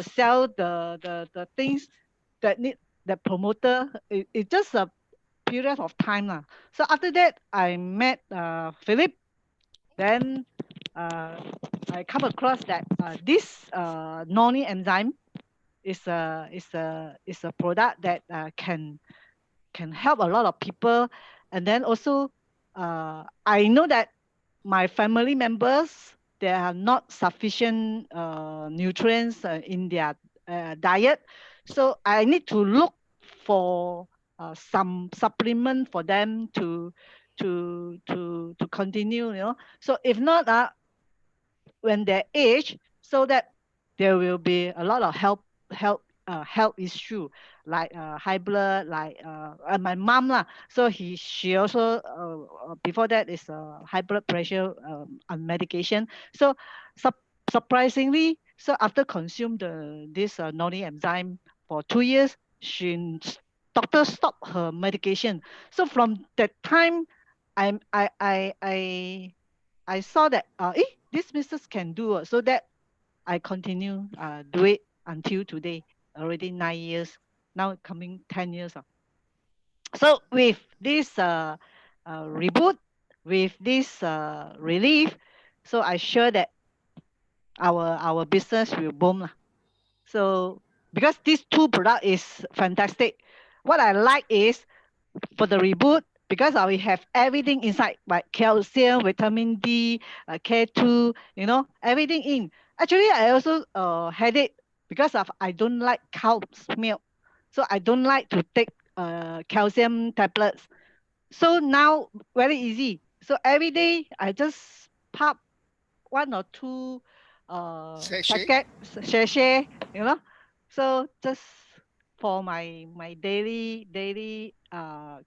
sell the things that need the promoter. It's just a period of time lah. So after that, I met Philip. Then I come across that this Noni enzyme is a product that can help a lot of people, And then also, I know that my family members, they have not sufficient nutrients in their diet. So I need to look for some supplement for them to continue, you know. So if not, when they age, so that there will be a lot of health issue like high blood, like my mom lah. So she also before that is high blood pressure on medication. So surprisingly, so after consume this Noni enzyme for 2 years, doctor stopped her medication. So from that time, I saw that this business can do so that I continue do it until today, already 9 years, now coming 10 years. So with this reboot, with this relief, so I sure that our business will boom lah. So because these two product is fantastic. What I like is for the reboot, because we have everything inside, like calcium, vitamin D, K2, you know, everything in. Actually, I also had it because of I don't like cow's milk. So I don't like to take calcium tablets. So now very easy. So every day I just pop 1 or 2 Sachet? sachet, you know. So just for my daily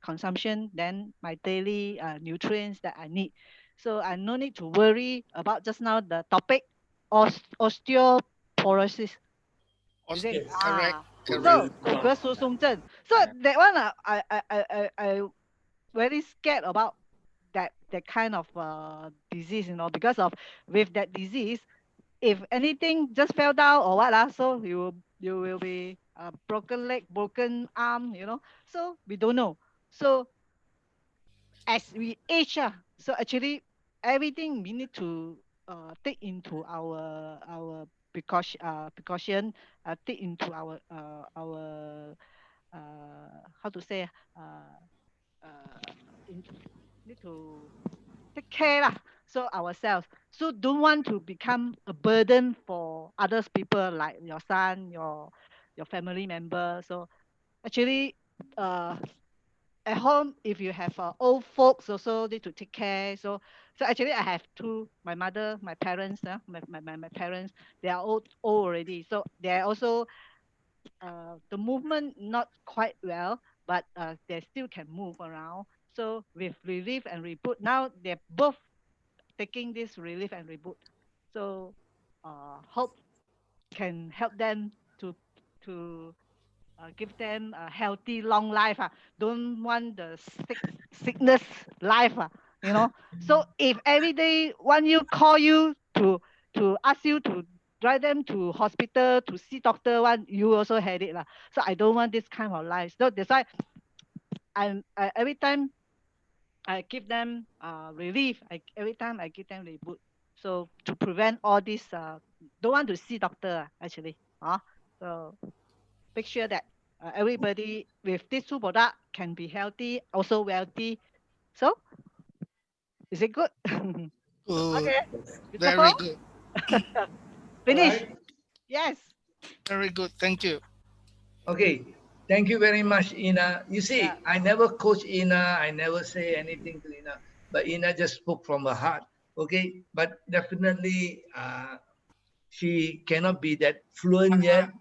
consumption, then my daily nutrients that I need. So I no need to worry about just now the topic osteoporosis. Is it? Correct, So correct. 骨骼疏松症. So that one I very scared about that kind of disease, you know, because of with that disease, if anything just fell down or what so you will be broken leg, broken arm, you know. So we don't know. So as we age, so actually everything we need to take into our precaution, take into our how to say need to take care lah. So ourselves. So don't want to become a burden for others people like your son, your family member. So actually, at home, if you have old folks also need to take care. So actually I have two, my mother, my parents, my parents, they are old already. So they are also the movement not quite well, but they still can move around. So with relief and reboot, now they're both taking this relief and reboot. So hope can help them to give them a healthy long life. Don't want the sickness life. You know. So if every day one you call you to ask you to drive them to hospital to see doctor, one you also had it. So I don't want this kind of life. So that's why I every time I give them relief. Every time I give them reboot. So to prevent all this, don't want to see doctor actually. So make sure that everybody with these two products can be healthy, also wealthy. So is it good? Good. Okay. Very good. Finish. Alright. Yes. Very good. Thank you. Okay. Thank you very much, Ina. You see, Yeah. I never coach Ina. I never say anything to Ina, but Ina just spoke from her heart. Okay, but definitely she cannot be that fluent yet.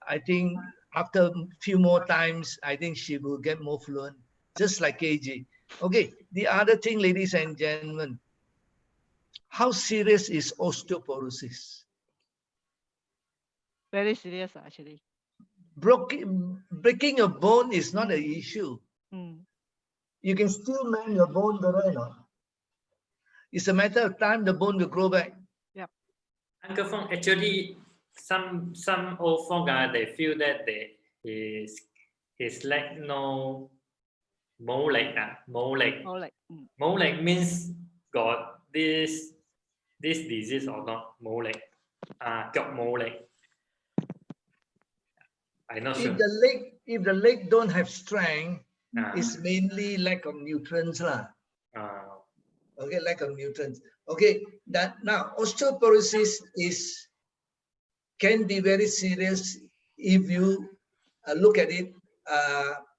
I think after a few more times, I think she will get more fluent, just like KG. Okay, the other thing, ladies and gentlemen, how serious is osteoporosis? Very serious actually. Breaking a bone is not an issue. You can still mend your bone, you know. It's a matter of time the bone will grow back. Yep. Uncle Fong, actually, some old folk they feel that they is like no mole leg. Mole leg means got this disease or not mole leg. Mole leg. I'm not sure. If the leg don't have strength, It's mainly lack of nutrients lah. uh, Okay, lack of nutrients. Okay, that now osteoporosis can be very serious if you look at it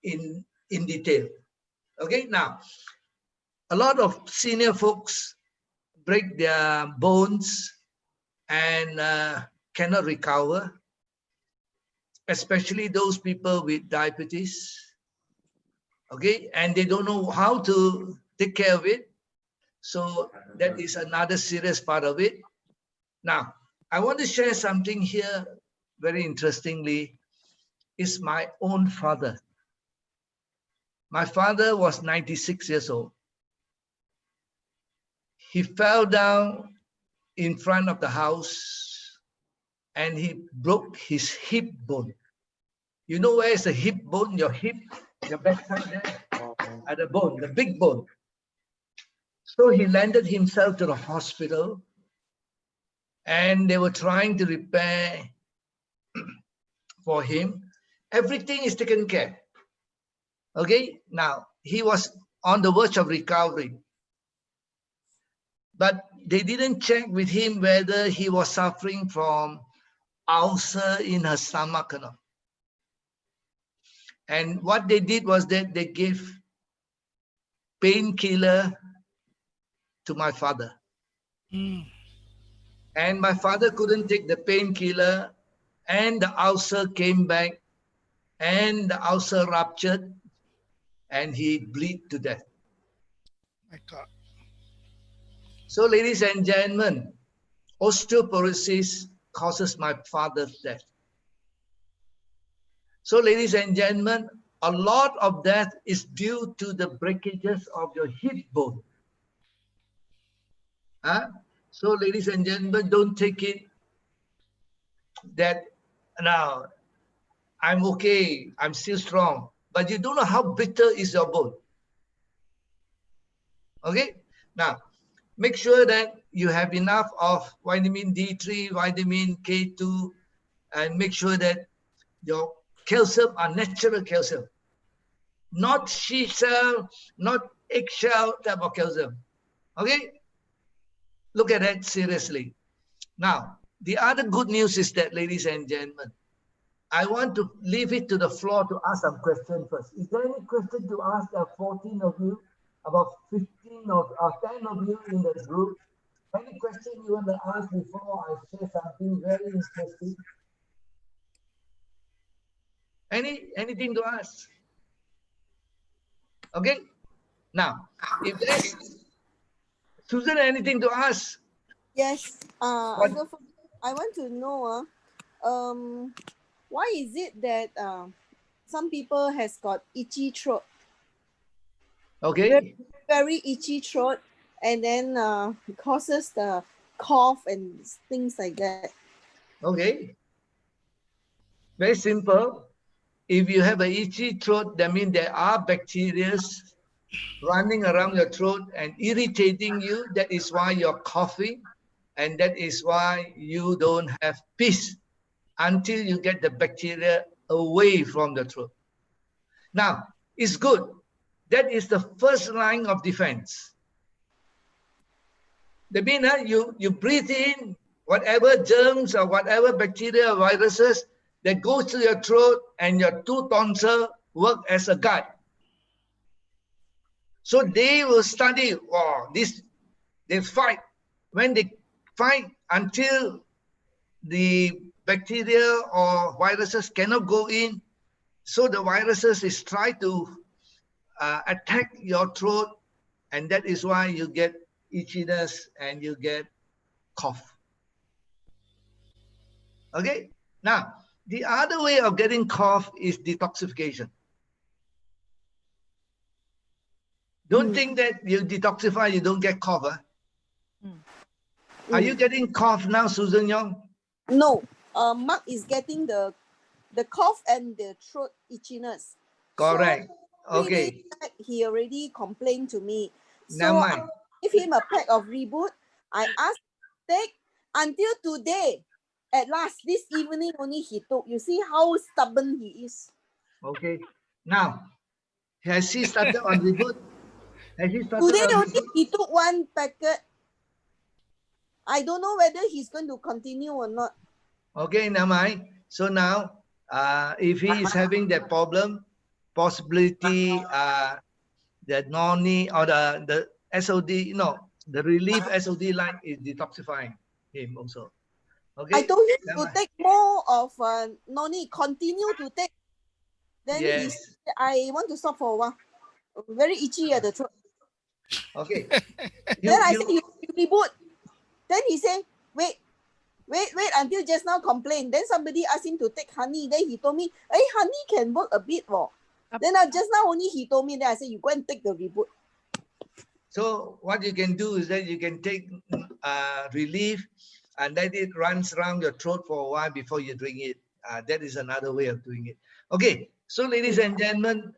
in detail. Okay, now a lot of senior folks break their bones and cannot recover, especially those people with diabetes. Okay, and they don't know how to take care of it. So that is another serious part of it. Now, I want to share something here very interestingly. Is my own father. My father was 96 years old. He fell down in front of the house and he broke his hip bone. You know where is the hip bone? Your hip, your backside there, at the bone, the big bone. So he landed himself to the hospital and they were trying to repair for him. Everything is taken care. Okay, now he was on the verge of recovery. But they didn't check with him whether he was suffering from ulcer in her stomach or not. And what they did was that they gave painkiller to my father. And my father couldn't take the painkiller and the ulcer came back and the ulcer ruptured and he bled to death. My God. So ladies and gentlemen, osteoporosis causes my father's death. So ladies and gentlemen, a lot of that is due to the breakages of your hip bone. So ladies and gentlemen, don't take it that now I'm okay, I'm still strong, but you don't know how bitter is your bone. Okay, now make sure that you have enough of vitamin D3, vitamin K2, and make sure that your calcium are natural calcium, not she cell, not eggshell type of calcium. Okay, look at that seriously. Now, the other good news is that, ladies and gentlemen, I want to leave it to the floor to ask some questions first. Is there any question to ask? There are 14 of you, about 15 or 10 of you in the group. Any question you want to ask before I share something very interesting? Anything to ask? Okay. Now, if there's Susan, anything to ask? Yes. What? I want to know. Why is it that some people has got itchy throat? Okay. Very, very itchy throat, and then it causes the cough and things like that. Okay. Very simple. If you have an itchy throat, that means there are bacteria running around your throat and irritating you. That is why you're coughing, and that is why you don't have peace until you get the bacteria away from the throat. Now, it's good. That is the first line of defense. That means you breathe in whatever germs or whatever bacteria or viruses that goes to your throat, and your two tonsils work as a guard. So they will study, they fight. When they fight until the bacteria or viruses cannot go in, so the viruses is try to attack your throat, and that is why you get itchiness and you get cough. Okay, now the other way of getting cough is detoxification. Don't think that you detoxify, you don't get cough. Are you getting cough now, Susan Young? No, Mark is getting the cough and the throat itchiness. Correct. So 3 Okay. days back, he already complained to me. Never So mind. I gave him a pack of Re-BOOT. I asked him to take until today. At last, this evening only he took. You see how stubborn he is. Okay. Now, Has he started on Re-BOOT? Has he started Today on only Re-BOOT? he took one packet. I don't know whether he's going to continue or not. Okay, never mind. So now, if he is having that problem, possibility the Noni or the SOD, no, the relief SOD line is detoxifying him also. Okay. I told him Never to mind. take more of Noni, continue to take. Then he Yes. said, I want to stop for a while. Very itchy at the throat. Okay. Then I said, you reboot. Then he said, wait until just now complain. Then somebody asked him to take honey. Then he told me, hey, honey can work a bit more. Then just now only he told me, then I said, you go and take the reboot. So what you can do is that you can take relief and let it runs around your throat for a while before you drink it. That is another way of doing it. Okay, so ladies and gentlemen,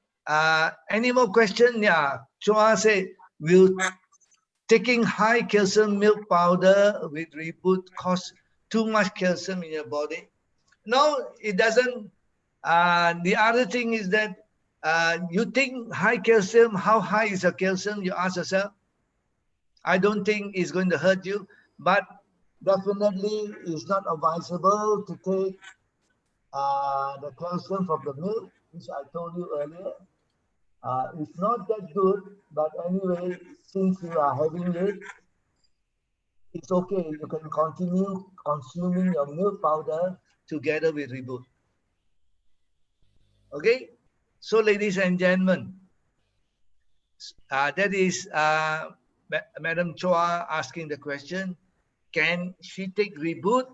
any more questions? Yeah, Chua said, will taking high calcium milk powder with Re-BOOT cause too much calcium in your body? No, it doesn't. The other thing is that you think high calcium, how high is your calcium? You ask yourself. I don't think it's going to hurt you, but definitely it's not advisable to take the calcium from the milk, which I told you earlier. It's not that good, but anyway, since you are having it, it's okay. You can continue consuming your milk powder together with Re-BOOT. Okay? So, ladies and gentlemen, that is Madam Chua asking the question, can she take Re-BOOT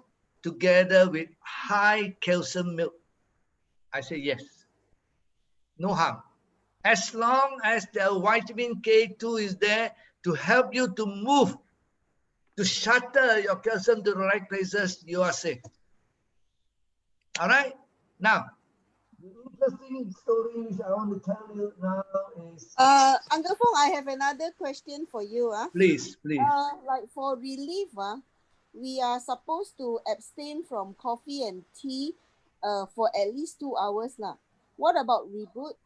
together with high calcium milk? I say yes. No harm. As long as the vitamin K2 is there to help you to move, to shutter your calcium to the right places, you are safe. All right? Now, the interesting story which I want to tell you now is... Uncle Fong, I have another question for you. Please, please. Like for relief, we are supposed to abstain from coffee and tea for at least 2 hours. What about Re-BOOT?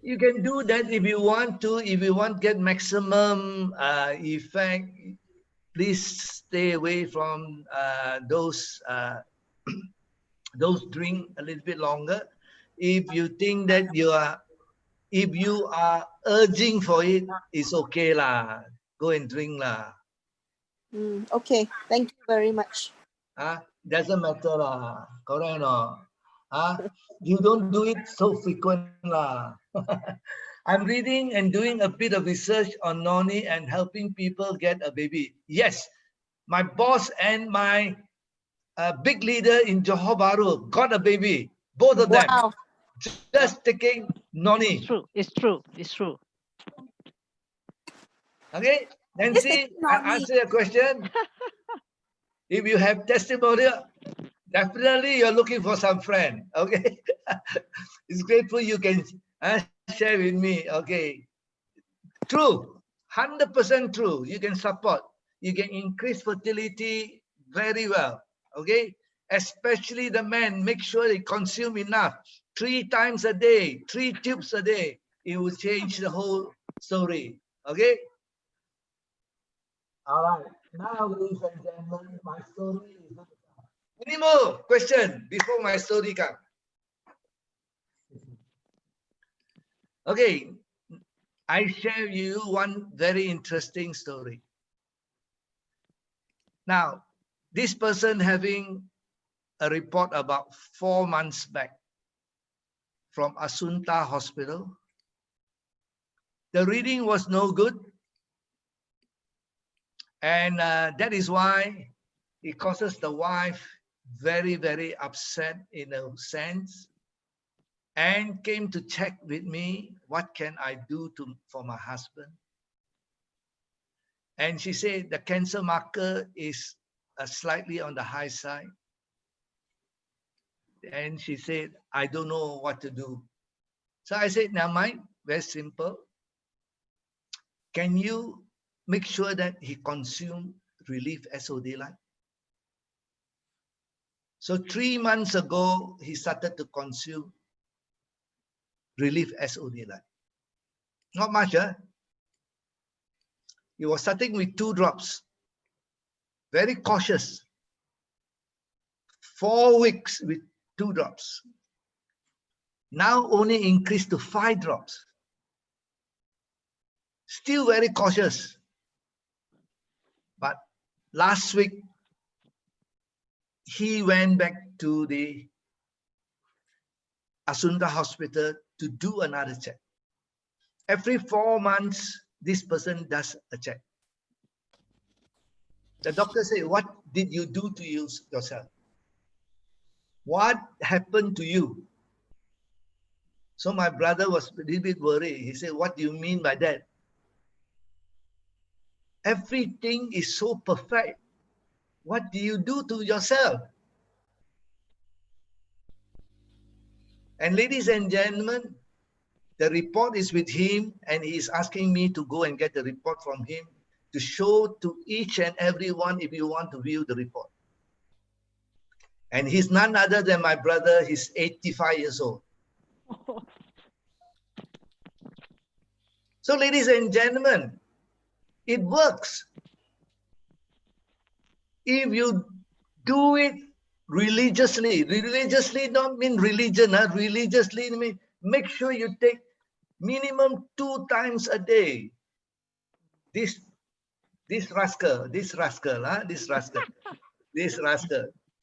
You can do that if you want to. If you want to get maximum effect, please stay away from those drink a little bit longer. If you think that if you are urging for it, it's okay lah. Go and drink lah. Okay, thank you very much. Doesn't matter lah. Correct or not? You don't do it so frequent lah. I'm reading and doing a bit of research on Noni and helping people get a baby. Yes, my boss and my big leader in Johor Bahru got a baby. Both of them. Wow. Just taking Noni. It's true. It's true. It's true. Okay, Nancy, I answer your question. If you have testimonial, definitely you're looking for some friend. Okay, it's grateful you can share with me. Okay, true, 100% true. You can support. You can increase fertility very well. Okay, especially the men. Make sure they consume enough. 3 times a day, 3 tubes a day. It will change the whole story. Okay. All right. Now, ladies and gentlemen, my story is not done. Any more question before my story comes? Okay. I share you one very interesting story. Now, this person having a report about 4 months back from Asunta Hospital. The reading was no good. And that is why it causes the wife very, very upset in a sense, and came to check with me, what can I do for my husband? And she said the cancer marker is slightly on the high side. And she said, I don't know what to do. So I said, now mind, very simple. Can you make sure that he consume Relief SodLIKE? So 3 months ago, he started to consume Re-Live SodLIKE. Not much, huh? He was starting with 2 drops. Very cautious. 4 weeks with 2 drops. Now only increased to 5 drops. Still very cautious. But last week, he went back to the Asunda hospital to do another check. Every 4 months, this person does a check. The doctor said, what did you do to yourself? What happened to you? So my brother was a little bit worried. He said, what do you mean by that? Everything is so perfect. What do you do to yourself? And ladies and gentlemen, the report is with him, and he is asking me to go and get the report from him to show to each and everyone if you want to view the report. And he's none other than my brother. He's 85 years old. So ladies and gentlemen, it works. If you do it religiously don't mean religion, religiously mean make sure you take minimum 2 times a day. This rascal,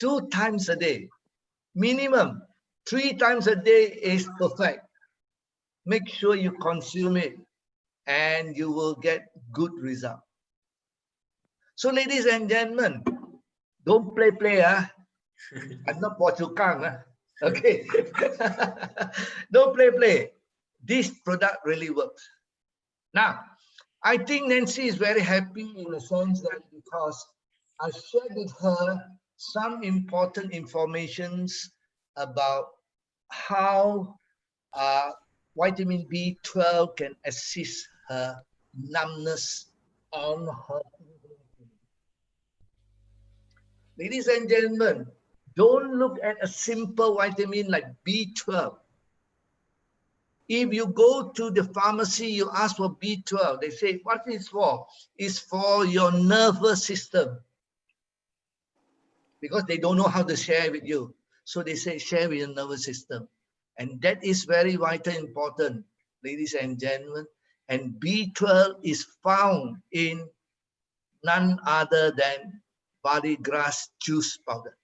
2 times a day. Minimum 3 times a day is perfect. Make sure you consume it and you will get good result. So ladies and gentlemen, don't play. I'm not Portugal. Okay. Don't play. This product really works. Now, I think Nancy is very happy in the sense that because I shared with her some important informations about how vitamin B12 can assist her numbness and her. Ladies and gentlemen, don't look at a simple vitamin like B12. If you go to the pharmacy, you ask for B12, they say, what is it for? It's for your nervous system. Because they don't know how to share with you. So they say, share with your nervous system. And that is very vital important, ladies and gentlemen. And B12 is found in none other than barley grass juice powder.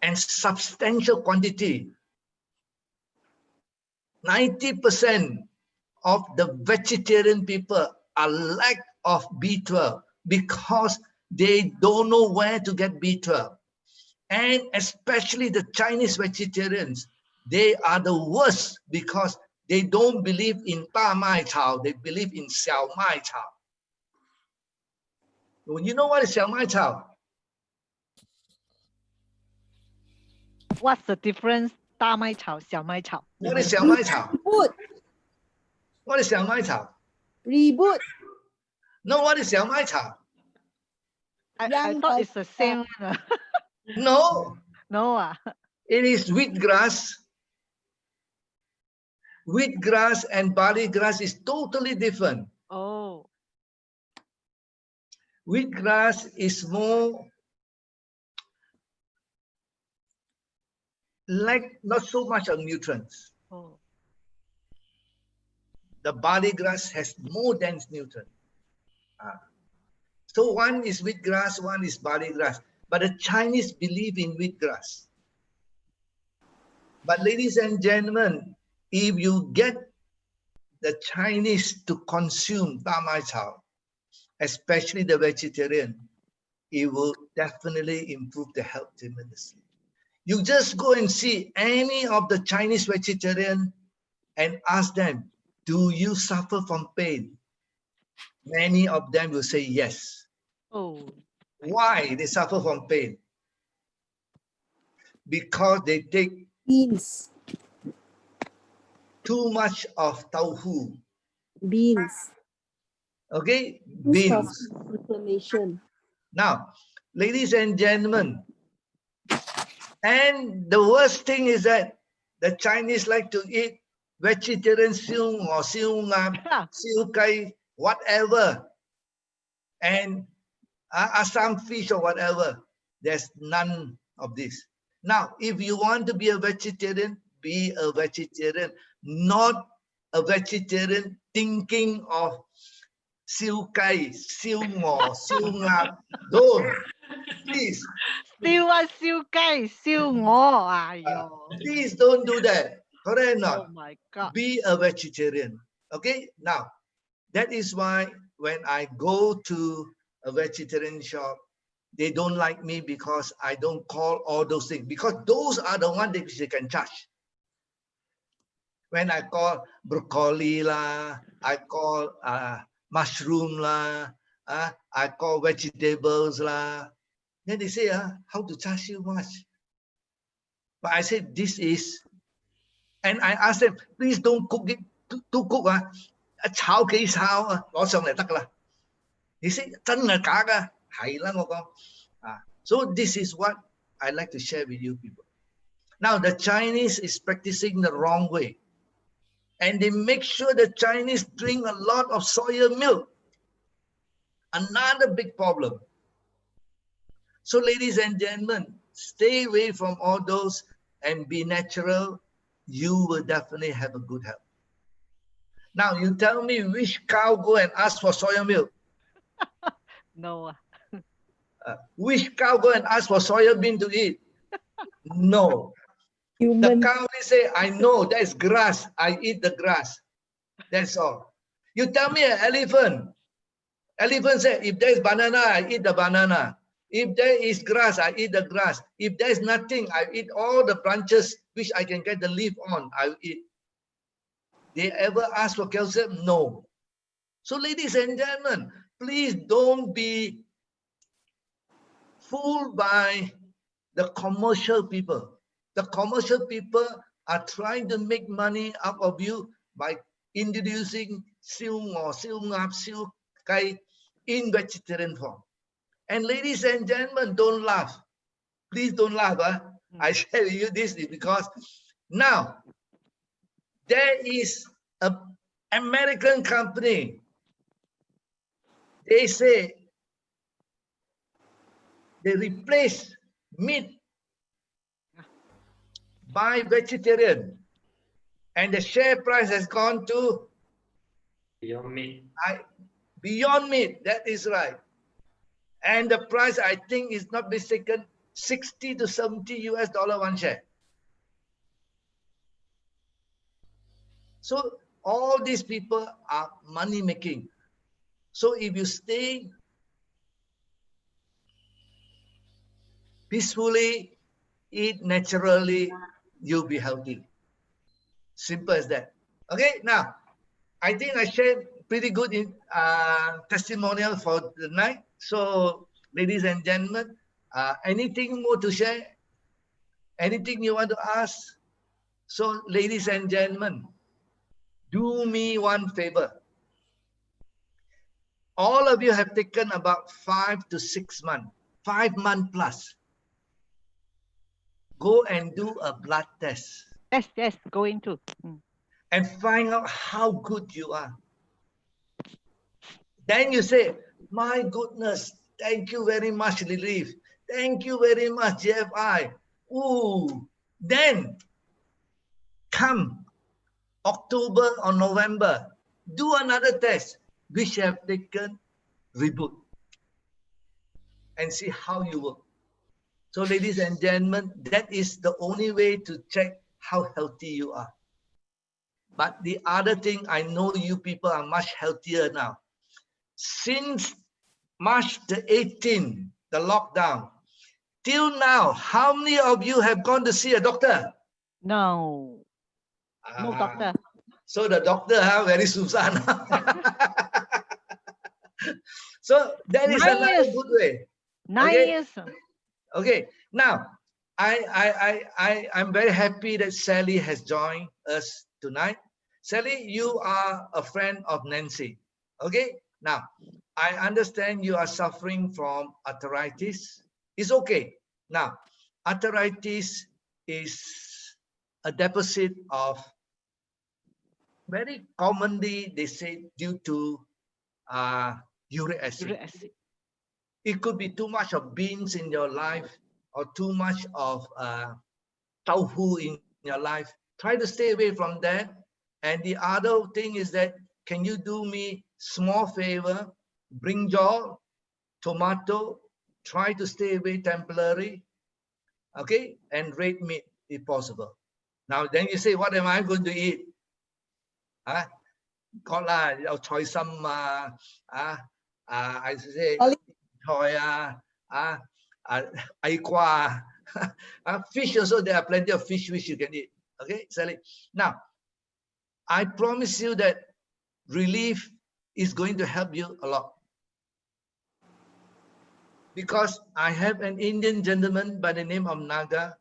And substantial quantity. 90% of the vegetarian people are lack of B12 because they don't know where to get B12. And especially the Chinese vegetarians, they are the worst because they don't believe in 大麦草, they believe in 小麦草. You know what is 小麦草? What's the difference? 大麦草, 小麦草. What is 小麦草? Reboot. What is 小麦草? Reboot. No, what is 小麦草? I Young thought it's the healthy same one. No, No. it is wheatgrass. Wheatgrass and barley grass is totally different. Oh. Wheatgrass is more like not so much of nutrients. Oh. The barley grass has more dense nutrients. So one is wheatgrass, one is barley grass. But the Chinese believe in wheatgrass. But ladies and gentlemen, if you get the Chinese to consume 大麦草, especially the vegetarian, it will definitely improve the health tremendously. You just go and see any of the Chinese vegetarian and ask them, do you suffer from pain? Many of them will say yes. Oh. Why they suffer from pain? Because they take Beans. too much of tauhu. Beans. Okay, This causes beans. inflammation. Now, ladies and gentlemen, and the worst thing is that the Chinese like to eat vegetarian siu or siu ngap, siu kai, whatever, and Assam fish or whatever. There's none of this. Now, if you want to be a vegetarian, be a vegetarian, not a vegetarian thinking of siu kai, siu ngo, siu ngap. Don't, please. Siu kai, siu ngo. Ayo. Please don't do that. Correct or not? Oh my God. Be a vegetarian. Okay? Now, that is why when I go to a vegetarian shop, they don't like me because I don't call all those things. Because those are the ones that they can charge. When I call broccoli lah, I call mushroom lah, I call vegetables lah. Then they say, how to charge you much? But I said, this is, and I asked them, please don't cook it, to cook, chao kỹ sao, bỏ xong là tắc là. He said, chân là cả cả, hay lắm con. So this is what I like to share with you people. Now the Chinese is practicing the wrong way. And they make sure the Chinese drink a lot of soya milk. Another big problem. So ladies and gentlemen, stay away from all those and be natural. You will definitely have a good health. Now you tell me which cow go and ask for soya milk? No. Which cow go and ask for soya bean to eat? No. The cow will say, I know that's grass. I eat the grass. That's all. You tell me an elephant. Elephant say, if there's banana, I eat the banana. If there is grass, I eat the grass. If there's nothing, I eat all the branches which I can get the leaf on. I eat. They ever ask for calcium? No. So ladies and gentlemen, please don't be fooled by the commercial people. The commercial people are trying to make money out of you by introducing siu ngo, siu ngap, siu kai in vegetarian form. And ladies and gentlemen, don't laugh. Please don't laugh. I share with you this because now there is an American company. They say they replace meat by vegetarian, and the share price has gone to Beyond meat. Beyond Meat. That is right. And the price, I think, is not mistaken, 60 to 70 US dollar one share. So all these people are money making. So if you stay peacefully, eat naturally, you'll be healthy. Simple as that. Okay, now I think I shared pretty good testimonial for the night. So ladies and gentlemen, anything more to share? Anything you want to ask? So ladies and gentlemen, do me one favor. All of you have taken about 5 to 6 months, 5 months plus. Go and do a blood test. Yes, going to. And find out how good you are. Then you say, my goodness, thank you very much, Relief. Thank you very much, GFI. Ooh. Then come October or November, do another test, which have taken Re-BOOT, and see how you work. So ladies and gentlemen, that is the only way to check how healthy you are. But the other thing, I know you people are much healthier now. Since March the 18th, the lockdown, till now, how many of you have gone to see a doctor? No. No doctor. So the doctor very susah now. So that is another good way. 9 Okay? years. Okay, now I'm very happy that Sally has joined us tonight. Sally, you are a friend of Nancy. Okay, now I understand you are suffering from arthritis. It's okay. Now, arthritis is a deposit of, very commonly they say, due to uric acid. Uric acid. It could be too much of beans in your life or too much of tofu in your life. Try to stay away from that. And the other thing is that, can you do me small favor? Brinjal, tomato, try to stay away temporarily, okay? And red meat if possible. Now then you say, what am I going to eat? Got lah, I'll try some I say try aikwa. Fish also, there are plenty of fish which you can eat. Okay, Sally. Now, I promise you that Re-Live is going to help you a lot. Because I have an Indian gentleman by the name of Naga.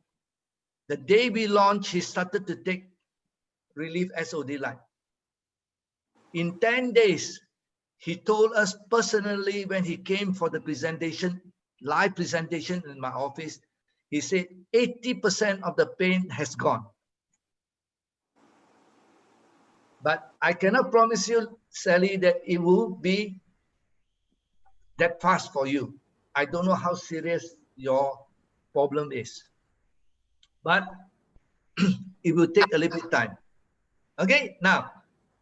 The day we launched, he started to take Re-Live SodLIKE. In 10 days, he told us personally when he came for the presentation, live presentation in my office, he said 80% of the pain has gone. But I cannot promise you, Sally, that it will be that fast for you. I don't know how serious your problem is. But it will take a little bit time. Okay, now,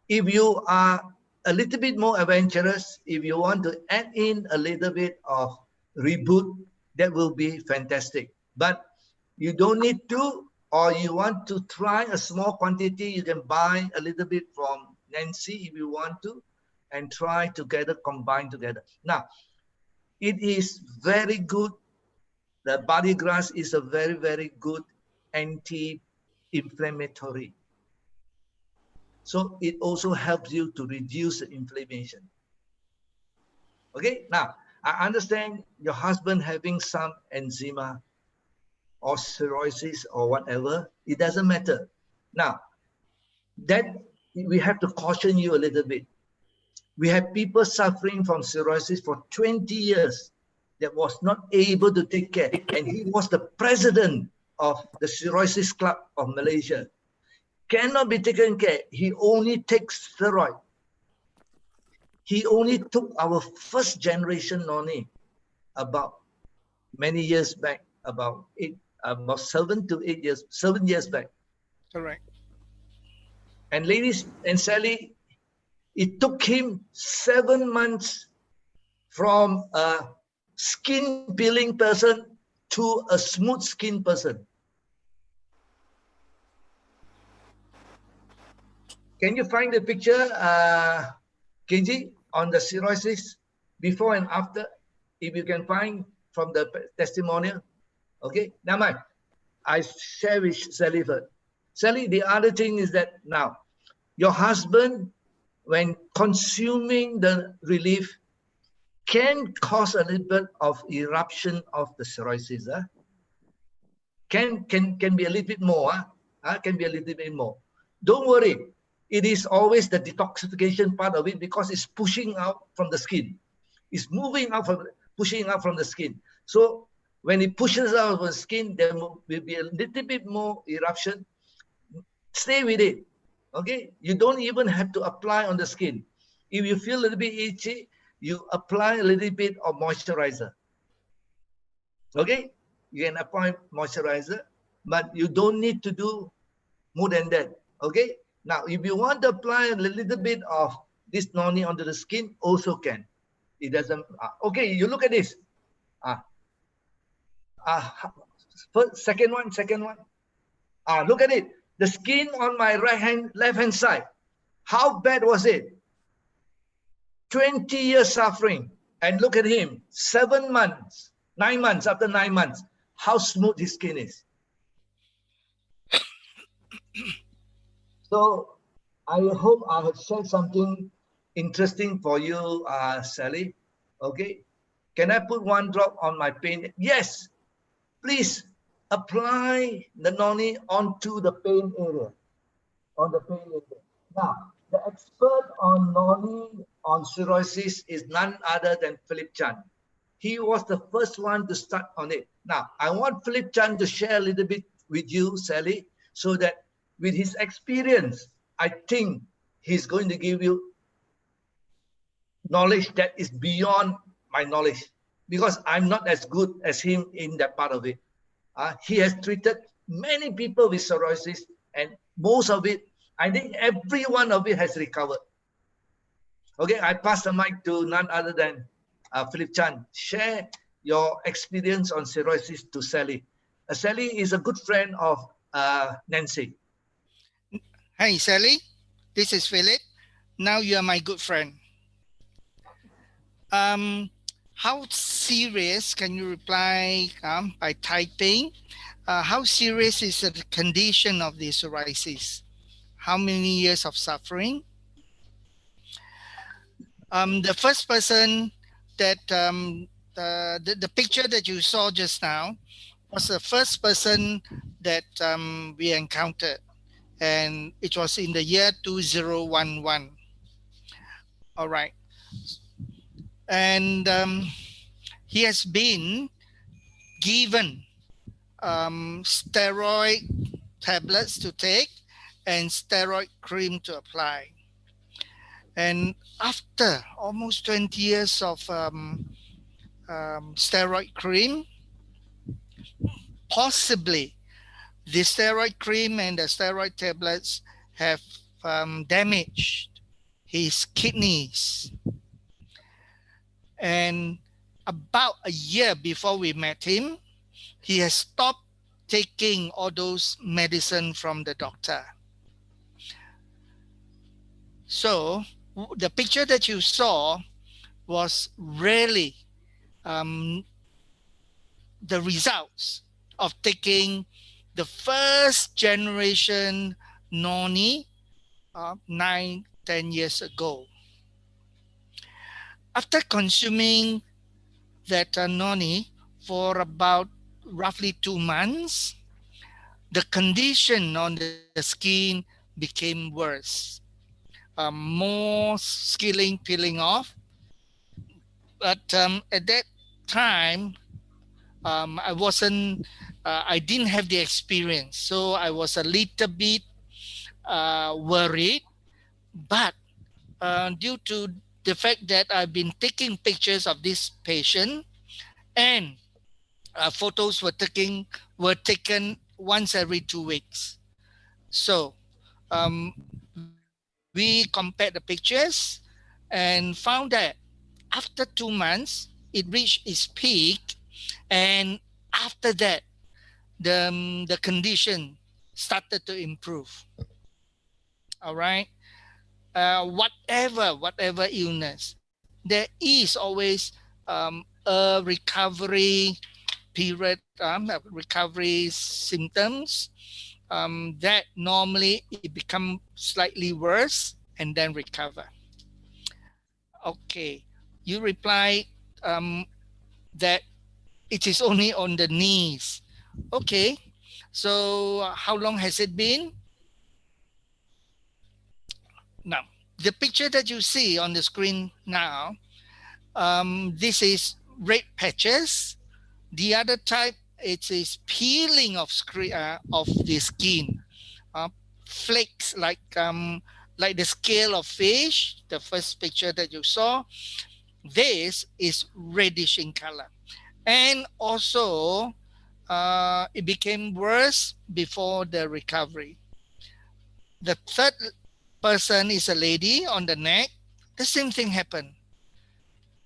if you are a little bit more adventurous, if you want to add in a little bit of reboot, that will be fantastic. But you don't need to, or you want to try a small quantity, you can buy a little bit from Nancy if you want to, and try together, combine together. Now, it is very good. The body grass is a very, very good anti-inflammatory. So it also helps you to reduce the inflammation. Okay, now I understand your husband having some eczema or cirrhosis or whatever. It doesn't matter. Now, that we have to caution you a little bit. We have people suffering from cirrhosis for 20 years that was not able to take care. And he was the president of the Cirrhosis Club of Malaysia. Cannot be taken care. He only takes steroid. He only took our first generation Noni about many years back, about 7 years back. Correct. And ladies and Sally, it took him 7 months from a skin peeling person to a smooth skin person. Can you find the picture, KG, on the cirrhosis before and after? If you can find from the testimonial. Okay, now mind, I share with Sally first. Sally, the other thing is that now, your husband, when consuming the Re-Live, can cause a little bit of eruption of the cirrhosis. Can be a little bit more. Can be a little bit more. Don't worry. It is always the detoxification part of it because it's pushing out from the skin. It's moving out from, pushing out from the skin. So when it pushes out of the skin, there will be a little bit more eruption. Stay with it. Okay? You don't even have to apply on the skin. If you feel a little bit itchy, you apply a little bit of moisturizer. Okay? You can apply moisturizer, but you don't need to do more than that. Okay? Now, if you want to apply a little bit of this Noni onto the skin, also can. It doesn't. Okay, you look at this. First, second one. Look at it. The skin on my left hand side. How bad was it? 20 years suffering. And look at him. 7 months, 9 months, after 9 months, how smooth his skin is. So I hope I have said something interesting for you, Sally. Okay. Can I put 1 drop on my pain? Yes. Please apply the Noni onto the pain area. On the pain area. Now, the expert on Noni on cirrhosis is none other than Philip Chan. He was the first one to start on it. Now, I want Philip Chan to share a little bit with you, Sally, so that with his experience, I think he's going to give you knowledge that is beyond my knowledge, because I'm not as good as him in that part of it. He has treated many people with psoriasis, and most of it, I think every one of it has recovered. Okay, I pass the mic to none other than Philip Chan. Share your experience on psoriasis to Sally. Sally is a good friend of Nancy. Hey, Sally, this is Philip. Now you are my good friend. How serious, can you reply by typing? How serious is the condition of the psoriasis? How many years of suffering? The first person that the picture that you saw just now was the first person that we encountered, and it was in the year 2011. All right, and he has been given steroid tablets to take and steroid cream to apply. And after almost 20 years of steroid cream, possibly the steroid cream and the steroid tablets have damaged his kidneys. And about a year before we met him, he has stopped taking all those medicine from the doctor. So the picture that you saw was really the results of taking the first generation Noni 9-10 years ago. After consuming that Noni for about roughly 2 months, the condition on the skin became worse. More scaling peeling off. But at that time, I didn't have the experience. So I was a little bit worried. But due to the fact that I've been taking pictures of this patient, and photos were taken once every 2 weeks. So we compared the pictures and found that after 2 months, it reached its peak, and after that, the condition started to improve. All right. Whatever illness, there is always a recovery period, recovery symptoms that normally it become slightly worse and then recover. Okay, you reply that it is only on the knees. Okay, so how long has it been? Now, the picture that you see on the screen now, this is red patches. The other type, it is peeling of the skin, flakes like the scale of fish. The first picture that you saw, this is reddish in color, and also it became worse before the recovery. The third person is a lady on the neck. The same thing happened.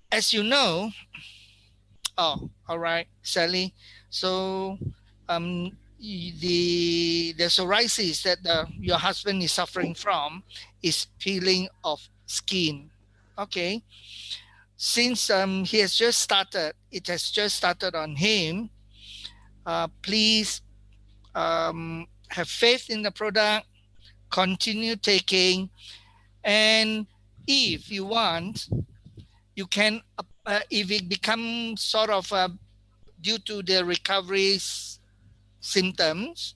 As you know, oh, all right, Sally. So the psoriasis that your husband is suffering from is peeling of skin. Okay. Since he has just started, it has just started on him. Please have faith in the product, continue taking, and if you want, you can, if it becomes sort of due to the recovery symptoms,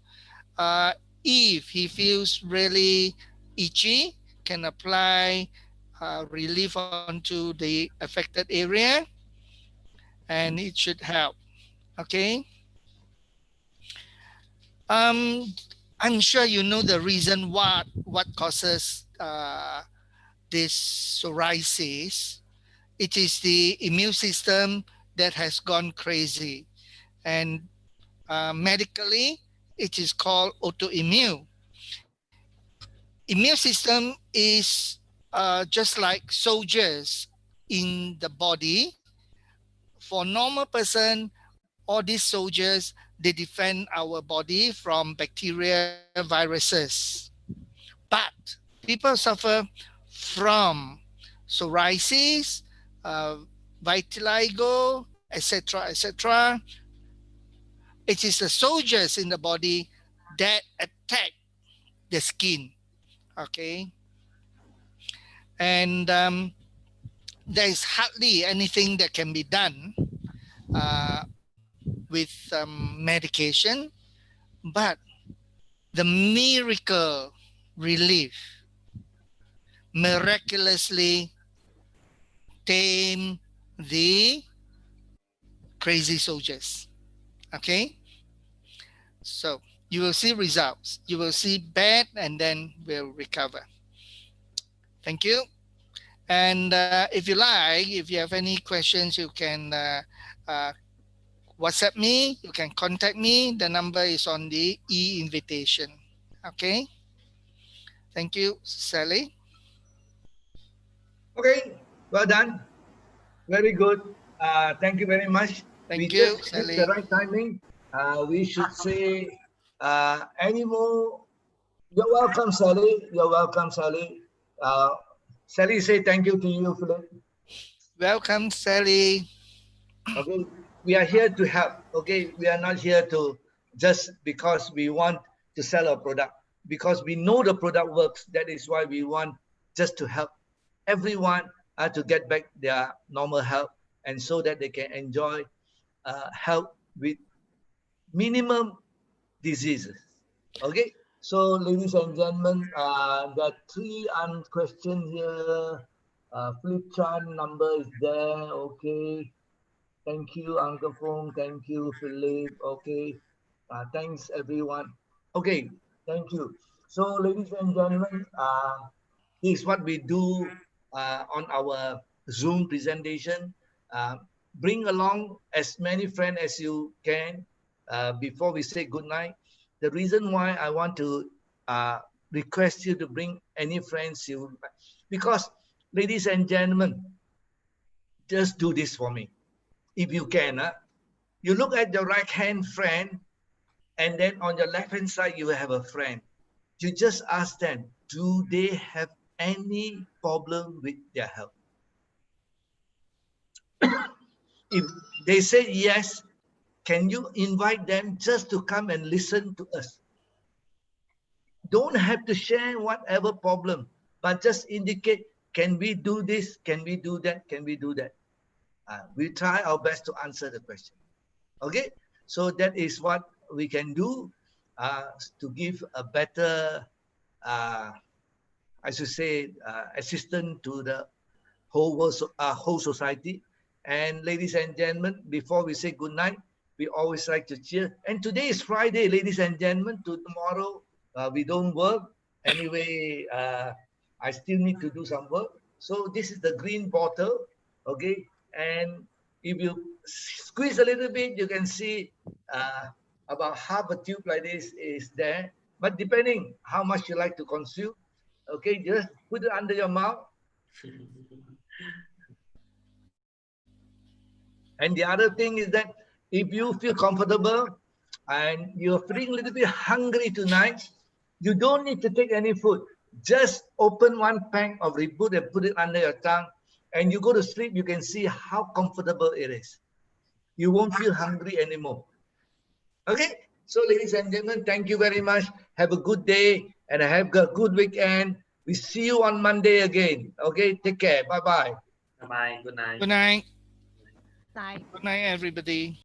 if he feels really itchy, can apply relief onto the affected area, and it should help. Okay. I'm sure you know the reason what causes this psoriasis. It is the immune system that has gone crazy, and medically, it is called autoimmune. Immune system is just like soldiers in the body. For normal person, all these soldiers, they defend our body from bacteria, viruses. But people suffer from psoriasis, vitiligo, etc., etc. It is the soldiers in the body that attack the skin. Okay, and there is hardly anything that can be done uh, with medication, but the miracle relief miraculously tame the crazy soldiers. Okay, so you will see results. You will see bad, and then will recover. Thank you. And if you like, if you have any questions, you can uh, WhatsApp me. You can contact me. The number is on the e-invitation. Okay. Thank you, Sally. Okay, well done. Very good. Thank you very much. We Thank you, just hit the Sally. right timing. We should say any more. You're welcome, Sally. You're welcome, Sally. Sally, say thank you to you, Philip. Welcome, Sally. Okay, we are here to help. Okay, we are not here to just because we want to sell a product, because we know the product works. That is why we want just to help everyone to get back their normal health, and so that they can enjoy health with minimum diseases. Okay, so ladies and gentlemen, there are three questions here. Flip chart number is there. Okay. Thank you, Uncle Fong. Thank you, Philip. Okay. Thanks, everyone. Okay. Thank you. So, ladies and gentlemen, this is what we do on our Zoom presentation. Bring along as many friends as you can before we say goodnight. The reason why I want to request you to bring any friends you, because, ladies and gentlemen, just do this for me if you can. You look at your right hand friend, and then on your left hand side, you have a friend. You just ask them, do they have any problem with their health? If they say yes, can you invite them just to come and listen to us? Don't have to share whatever problem, but just indicate, can we do this? Can we do that? Can we do that? We try our best to answer the question. Okay, so that is what we can do to give a better, I should say, assistance to the whole world, whole society. And ladies and gentlemen, before we say good night, we always like to cheer. And today is Friday, ladies and gentlemen. Tomorrow we don't work anyway. I still need to do some work. So this is the green bottle, okay? And if you squeeze a little bit, you can see about half a tube like this is there. But depending how much you like to consume, okay, just put it under your mouth. And the other thing is that if you feel comfortable and you're feeling a little bit hungry tonight, you don't need to take any food. Just open one pack of Re-BOOT and put it under your tongue. And you go to sleep, you can see how comfortable it is. You won't feel hungry anymore. Okay? So, ladies and gentlemen, thank you very much. Have a good day and have a good weekend. We see you on Monday again. Okay? Take care. Bye-bye. Bye bye. Good night. Good night. Bye. Good night, everybody.